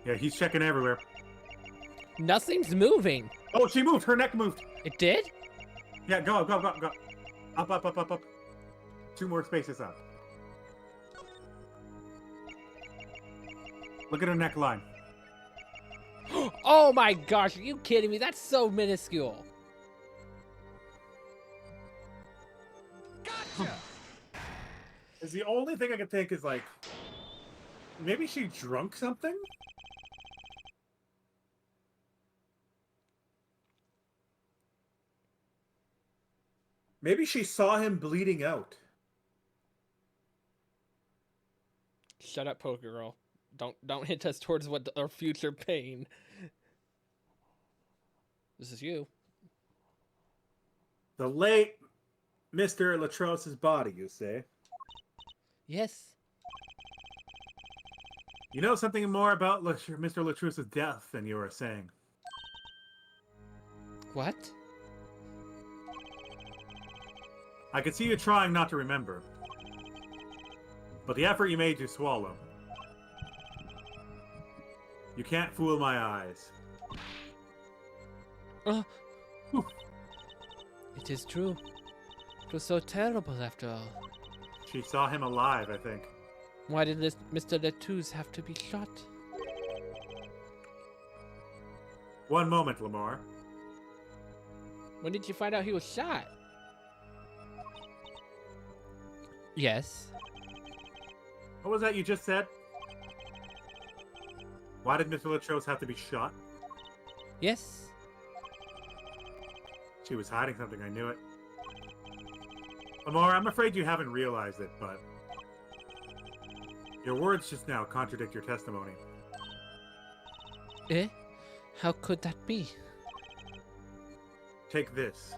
Yeah, he's checking everywhere. Nothing's moving. Oh, she moved. Her neck moved. It did? Yeah, go. Up. 2 more spaces up. Look at her neckline. Oh my gosh, are you kidding me? That's so minuscule. Is the only thing I can think is like, maybe she drunk something? Maybe she saw him bleeding out. Shut up, poker girl. Don't hint us towards what our future pain. This is you. The late Mr. Latrose's body, you say? Yes. You know something more about Mr. Latrose's death than you were saying. What? I could see you trying not to remember. But the effort you made you swallow. You can't fool my eyes. It is true. It was so terrible after all. She saw him alive, I think. Why did Mr. Letouze have to be shot? One moment, Lamar. When did you find out he was shot? Yes. What was that you just said? Why did Mr. Latrose have to be shot? Yes. She was hiding something, I knew it. Lamar, I'm afraid you haven't realized it, but your words just now contradict your testimony. Eh? How could that be? Take this.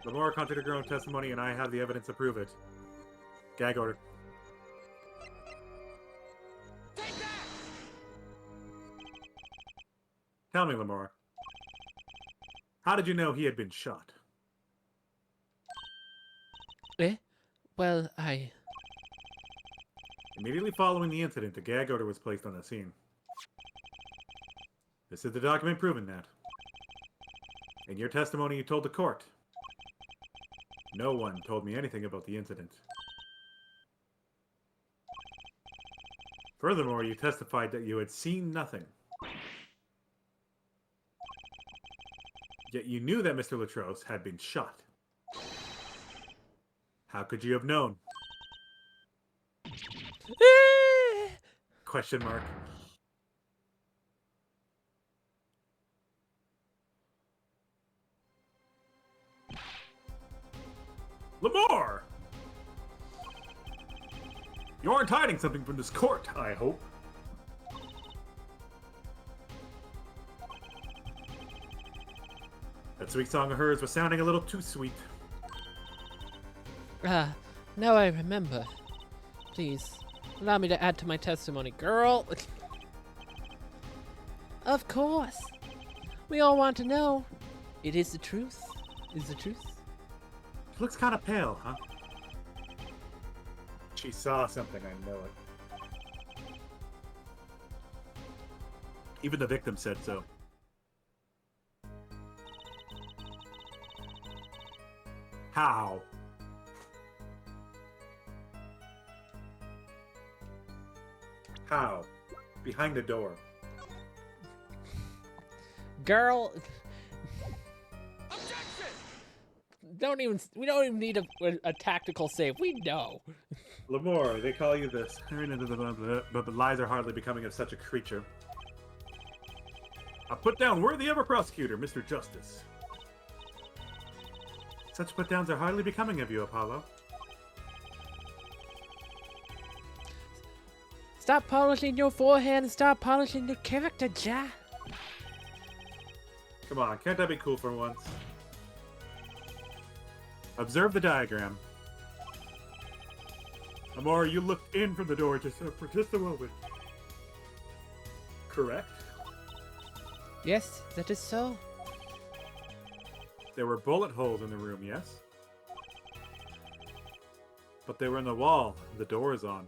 Lamar contradicted her own testimony, and I have the evidence to prove it. Gag order. Take that! Tell me, Lamar. How did you know he had been shot? Eh? Well, I... Immediately following the incident, a gag order was placed on the scene. This is the document proving that. In your testimony, you told the court. No one told me anything about the incident. Furthermore, you testified that you had seen nothing. Yet you knew that Mr. Latrose had been shot. How could you have known? Question mark. Lamar! You aren't hiding something from this court, I hope. That sweet song of hers was sounding a little too sweet. Now I remember. Please, allow me to add to my testimony, girl. Of course. We all want to know. It is the truth. Is the truth? She looks kind of pale, huh? She saw something, I know it. Even the victim said so. How? How? Behind the door. Girl, Objection! we don't even need a tactical save. We know. Lamore, they call you this. But lies are hardly becoming of such a creature. A put down worthy of a prosecutor, Mr. Justice. Such put downs are hardly becoming of you, Apollo. Stop polishing your forehead and start polishing your character, Ja. Come on, can't that be cool for once? Observe the diagram. Amor, you looked in from the door for just a moment. Correct? Yes, that is so. There were bullet holes in the room, yes? But they were in the wall. The door is on.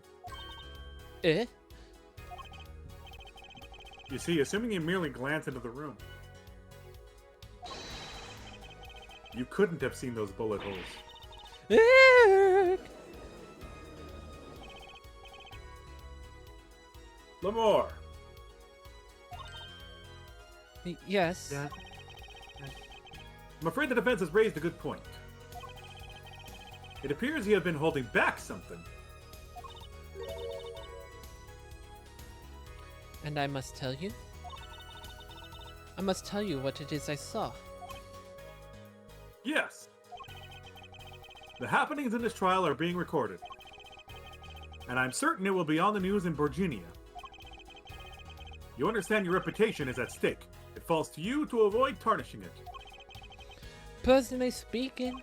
Eh? You see, assuming you merely glanced into the room, you couldn't have seen those bullet holes. Lamore! Yes. Yeah. I'm afraid the defense has raised a good point. It appears you have been holding back something. And I must tell you? I must tell you what it is I saw. Yes. The happenings in this trial are being recorded. And I'm certain it will be on the news in Borginia. You understand your reputation is at stake. It falls to you to avoid tarnishing it. Personally speaking,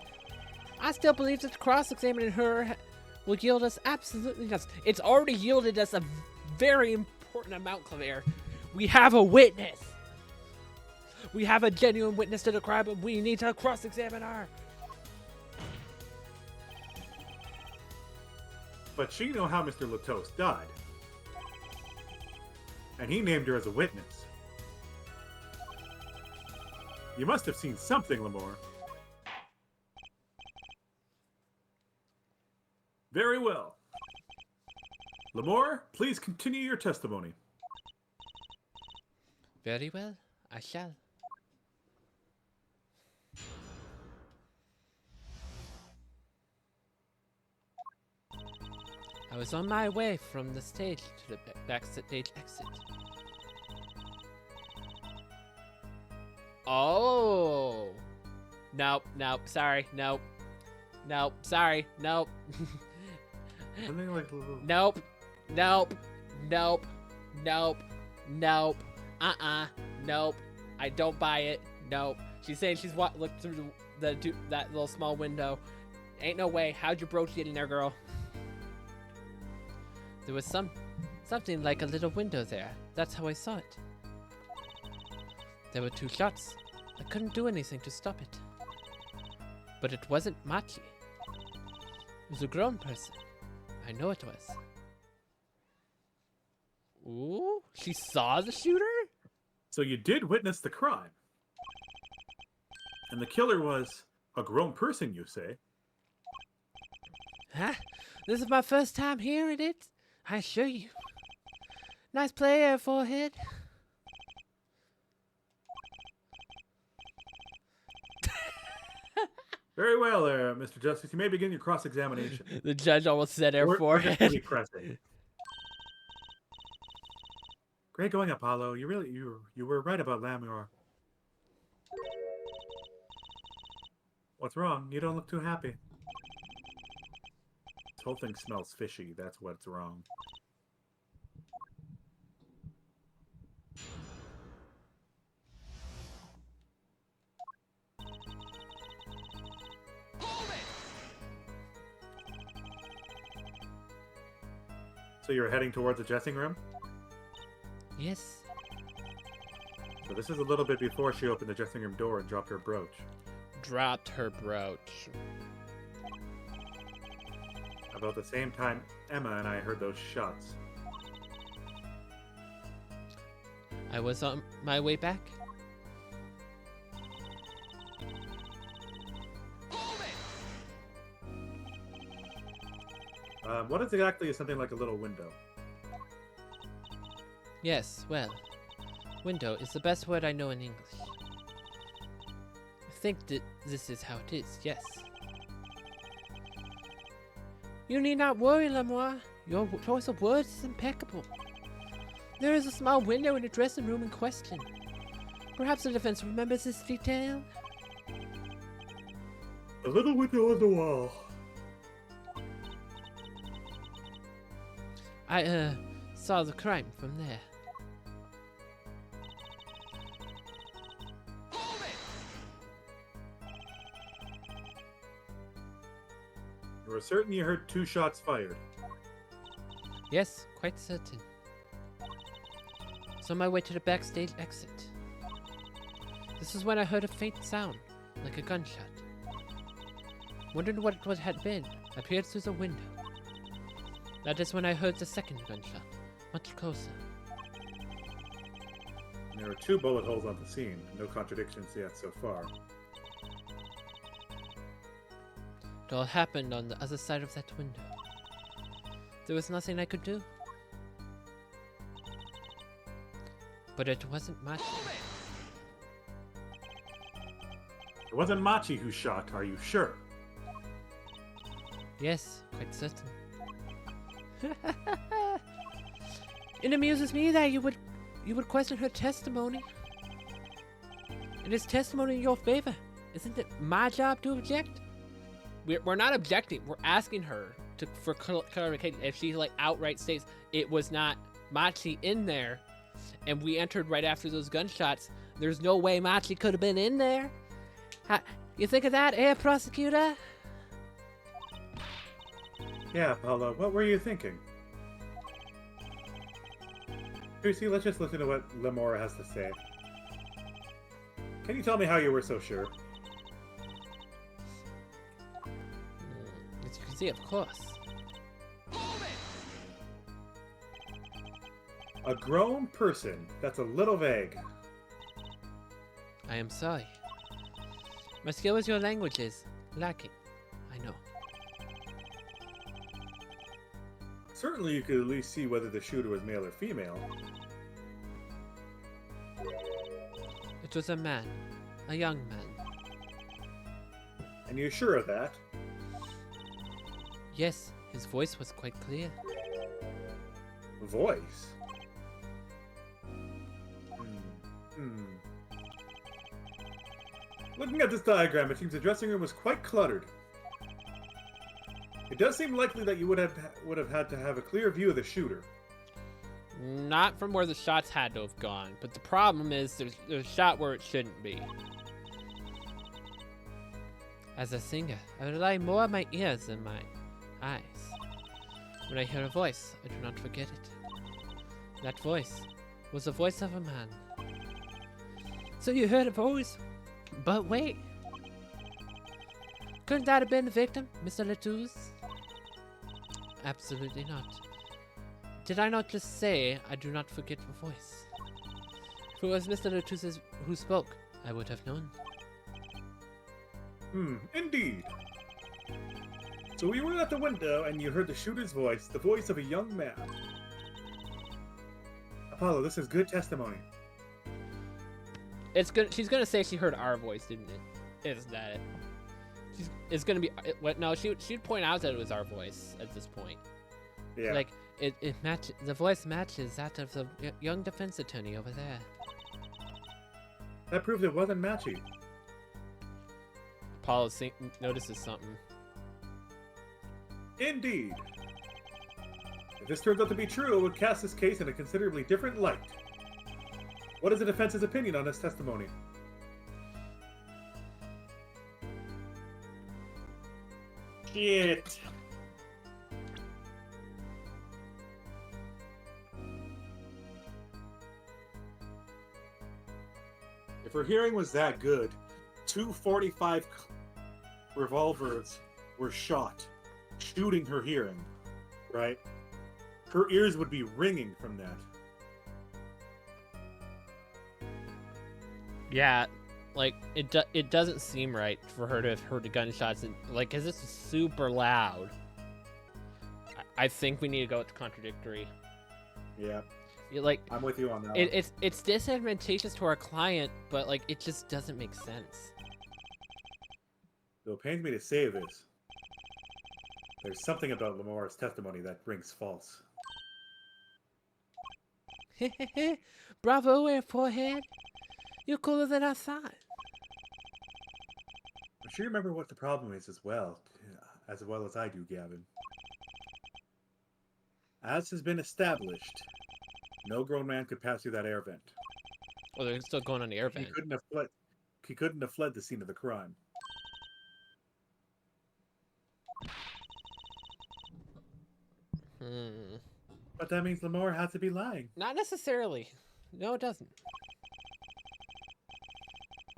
I still believe that cross-examining her will yield us absolutely nothing. It's already yielded us a very important amount, Claire. We have a witness. We have a genuine witness to the crime, and we need to cross-examine her. But she knew how Mr. Latos died. And he named her as a witness. You must have seen something, Lamore. Very well. Lamore, please continue your testimony. Very well, I shall. I was on my way from the stage to the backstage exit. Oh! Nope, nope, sorry, nope. Nope, sorry, nope. Something like Nope, nope, nope, nope, nope, nope. I don't buy it. Nope. She's saying she's looked through that little small window. Ain't no way. How'd your brooch get in there, girl? There was something like a little window there. That's how I saw it. There were 2 shots. I couldn't do anything to stop it. But it wasn't Machi. It was a grown person. I know it was. Ooh, she saw the shooter? So you did witness the crime. And the killer was a grown person, you say? Huh? This is my first time hearing it. I assure you. Nice play, forehead. Very well, Mr. Justice. You may begin your cross-examination. The judge almost said her forehead. Really pressing. Great going, Apollo. You were right about Lamure. What's wrong? You don't look too happy. This whole thing smells fishy. That's what's wrong. So you're heading towards the dressing room? Yes. So this is a little bit before she opened the dressing room door and dropped her brooch. Dropped her brooch. About the same time Emma and I heard those shots. I was on my way back. What exactly is something like a little window? Yes, well, window is the best word I know in English. I think that this is how it is, yes. You need not worry, Lamoire. Your choice of words is impeccable. There is a small window in the dressing room in question. Perhaps the defense remembers this detail? A little window on the wall. I, saw the crime from there. You were certain you heard 2 shots fired. Yes, quite certain. So on my way to the backstage exit. This is when I heard a faint sound, like a gunshot. Wondered what it had been. I peered through the window. That is when I heard the second gunshot, much closer. There were 2 bullet holes on the scene. No contradictions yet so far. It all happened on the other side of that window. There was nothing I could do. But it wasn't Machi. It wasn't Machi who shot, are you sure? Yes, quite certain. It amuses me that you would question her testimony. It is testimony in your favor. Isn't it my job to object? We're not objecting. We're asking her for clarification. If she like outright states it was not Machi in there, and we entered right after those gunshots, there's no way Machi could have been in there. You think of that, prosecutor? Yeah, Apollo, what were you thinking? Lucy, let's just listen to what Lemora has to say. Can you tell me how you were so sure? As you can see, of course. A grown person? That's a little vague. I am sorry. My skill with your language is lacking. I know. Certainly you could at least see whether the shooter was male or female. It was a man. A young man. And you're sure of that? Yes, his voice was quite clear. Voice? Looking at this diagram, it seems the dressing room was quite cluttered. It does seem likely that you would have had to have a clear view of the shooter. Not from where the shots had to have gone, but the problem is there's a shot where it shouldn't be. As a singer, I rely more on my ears than my eyes. When I hear a voice, I do not forget it. That voice was the voice of a man. So you heard a voice? But wait. Couldn't that have been the victim, Mr. Latouze? Absolutely not. Did I not just say I do not forget a voice? If it was Mr. Latouze who spoke, I would have known. Indeed. So you were at the window and you heard the shooter's voice, the voice of a young man. Apollo, this is good testimony. It's good. She's gonna say she heard our voice, didn't it? Is that it? It's gonna be what? No, she'd point out that it was our voice at this point. Yeah. Like it matches. The voice matches that of the young defense attorney over there. That proved it wasn't Machi. Apollo notices something. Indeed. If this turns out to be true, it would cast this case in a considerably different light. What is the defense's opinion on this testimony? Shit. If her hearing was that good, 2 .45 revolvers were shot, shooting her hearing, right? Her ears would be ringing from that. Yeah, like it doesn't seem right for her to have heard the gunshots and like, cause this is super loud. I think we need to go with contradictory. Yeah. Like I'm with you on that. It's disadvantageous to our client, but like it just doesn't make sense. Though it pains me to say this, there's something about Lemora's testimony that rings false. Bravo, Airforehead. You're cooler than I thought. I'm sure you remember what the problem is as well as I do, Gavin. As has been established, no grown man could pass through that air vent. Oh, they're still going on the air vent. He couldn't have fled the scene of the crime. But that means Lemora had to be lying. Not necessarily. No, it doesn't.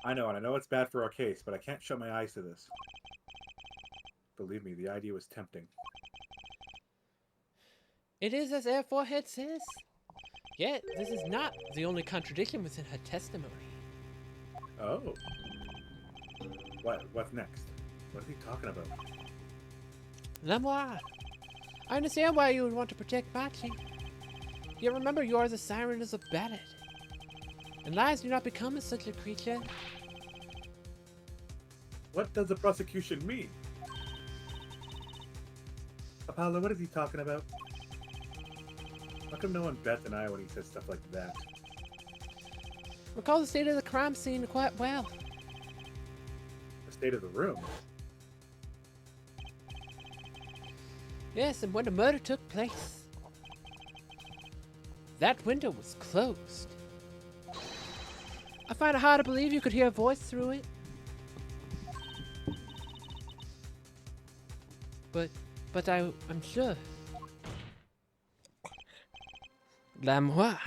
I know, and I know it's bad for our case, but I can't shut my eyes to this. Believe me, the idea was tempting. It is as Airforehead says. Yet, this is not the only contradiction within her testimony. Oh. What's next? What is he talking about? Lemora, I understand why you would want to protect Machi. Yet remember, you are the siren of the ballad. And lies do not become as such a creature. What does the prosecution mean? Apollo, what is he talking about? How come no one bats an eye when he says stuff like that? Recall the state of the crime scene quite well. The state of the room? Yes, and when the murder took place, that window was closed. I find it hard to believe you could hear a voice through it. But I'm sure. L'amour.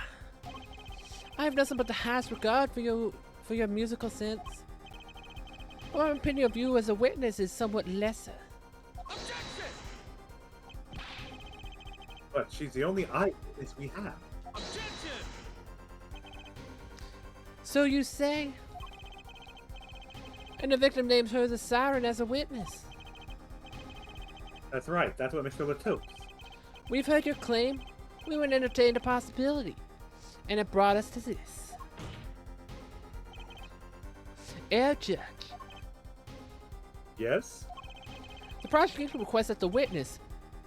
I have nothing but the highest regard for your musical sense. My opinion of you as a witness is somewhat lesser. Objection! But she's the only eyewitness we have. Objection! So you say? And the victim names her the siren as a witness. That's right. That's what Mr. Latouche. We've heard your claim. We would entertain the possibility. And it brought us to this. Air Judge. Yes? The prosecution requests that the witness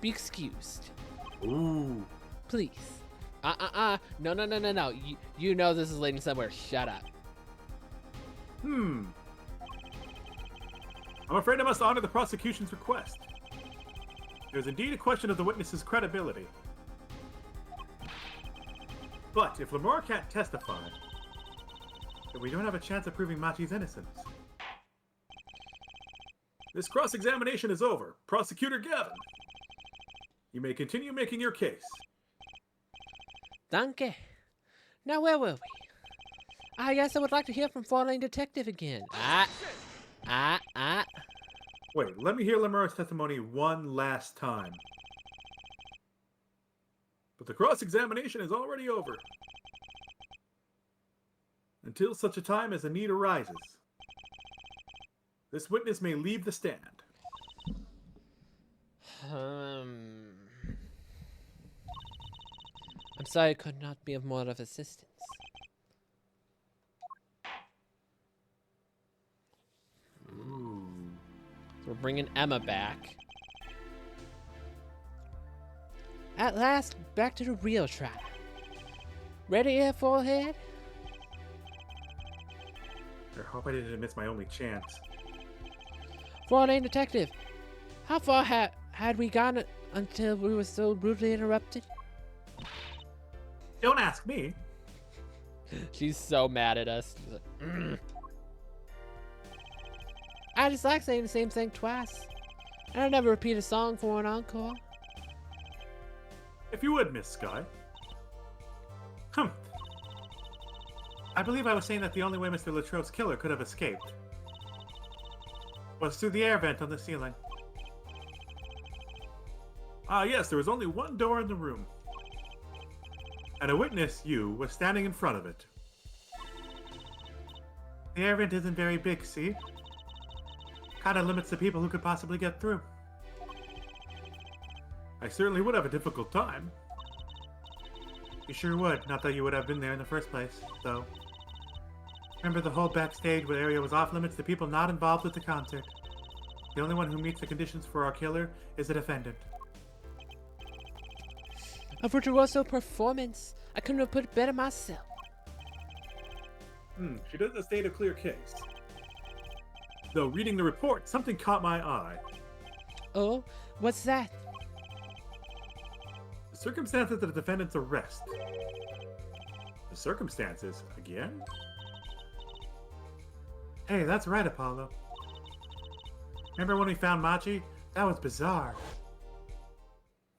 be excused. Ooh. Please. No. You know this is leading somewhere. Shut up. I'm afraid I must honor the prosecution's request. There's indeed a question of the witness's credibility. But if Lamar can't testify, then we don't have a chance of proving Machi's innocence. This cross-examination is over. Prosecutor Gavin, you may continue making your case. Danke. Now where were we? I guess I would like to hear from Four-Lane Detective again. Wait, let me hear Lamar's testimony one last time. But the cross-examination is already over. Until such a time as a need arises. This witness may leave the stand. I'm sorry I could not be of more of assistance. Ooh. So we're bringing Emma back. At last, back to the real trial. Ready here, forehead? I hope I didn't miss my only chance. Four-Lane Detective, how far had we gone until we were so rudely interrupted? Don't ask me. She's so mad at us. She's like, I just like saying the same thing twice. And I never repeat a song for an encore. If you would, Miss Sky. I believe I was saying that the only way Mr. Latrobe's killer could have escaped was through the air vent on the ceiling. Ah, yes, there was only one door in the room. And a witness, you, was standing in front of it. The air vent isn't very big, see? Kinda limits the people who could possibly get through. I certainly would have a difficult time. You sure would, not that you would have been there in the first place, though. Remember the whole backstage area was off limits to people not involved with the concert. The only one who meets the conditions for our killer is the defendant. A virtuoso performance. I couldn't have put it better myself. She doesn't state a clear case. Though reading the report, something caught my eye. Oh, what's that? The circumstances of the defendant's arrest. The circumstances? Again? Hey, that's right, Apollo. Remember when we found Machi? That was bizarre.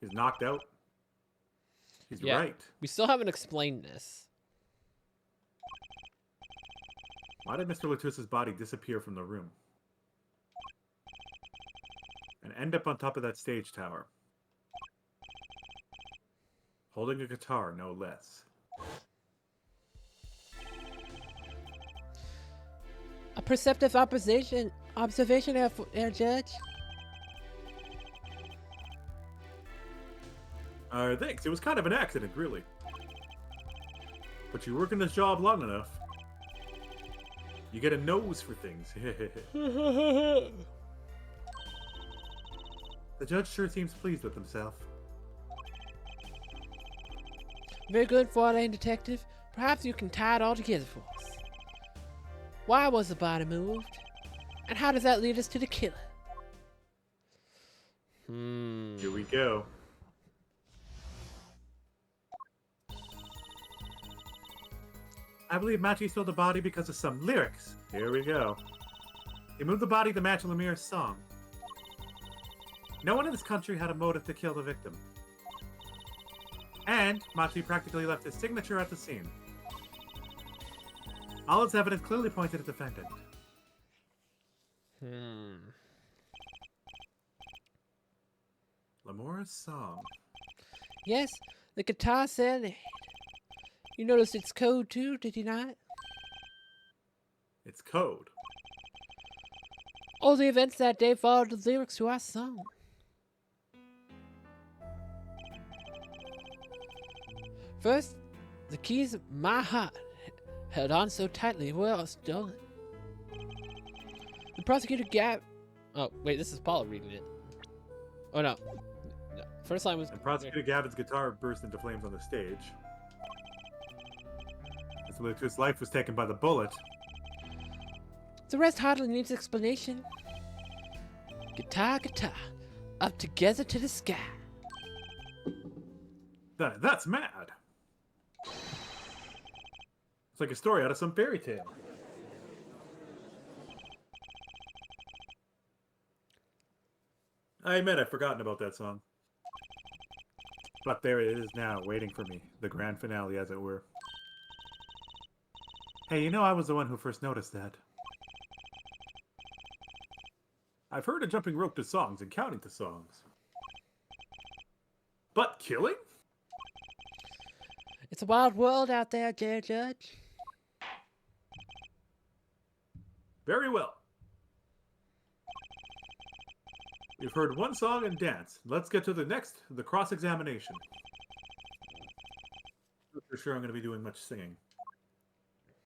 He's knocked out. He's right. We still haven't explained this. Why did Mr. Latouche's body disappear from the room? And end up on top of that stage tower? Holding a guitar, no less. A perceptive observation, Air Judge. Thanks. It was kind of an accident, really. But you work in this job long enough, you get a nose for things. The judge sure seems pleased with himself. Very good, four-lane detective. Perhaps you can tie it all together for us. Why was the body moved? And how does that lead us to the killer? Here we go. I believe Machi stole the body because of some lyrics. Here we go. He moved the body to match Lemire's song. No one in this country had a motive to kill the victim. And Machi practically left his signature at the scene. All its evidence clearly pointed at the defendant. Lemura's song. Yes, the guitar serenade. You noticed its code too, did you not? It's code. All the events that day followed the lyrics to our song. First, the keys of my heart held on so tightly were all stolen. The prosecutor Oh, wait, this is Paul reading it. Oh, no. First line was... And Prosecutor Gavin's guitar burst into flames on the stage. His life was taken by the bullet. The rest hardly needs explanation. Guitar, guitar, up together to the sky. That's mad. It's like a story out of some fairy tale. I admit I've forgotten about that song. But there it is now, waiting for me. The grand finale, as it were. Hey, you know I was the one who first noticed that. I've heard of jumping rope to songs and counting to songs. But killing? It's a wild world out there, dear Judge. Very well. We've heard one song and dance. Let's get to the cross-examination. I'm not sure I'm going to be doing much singing.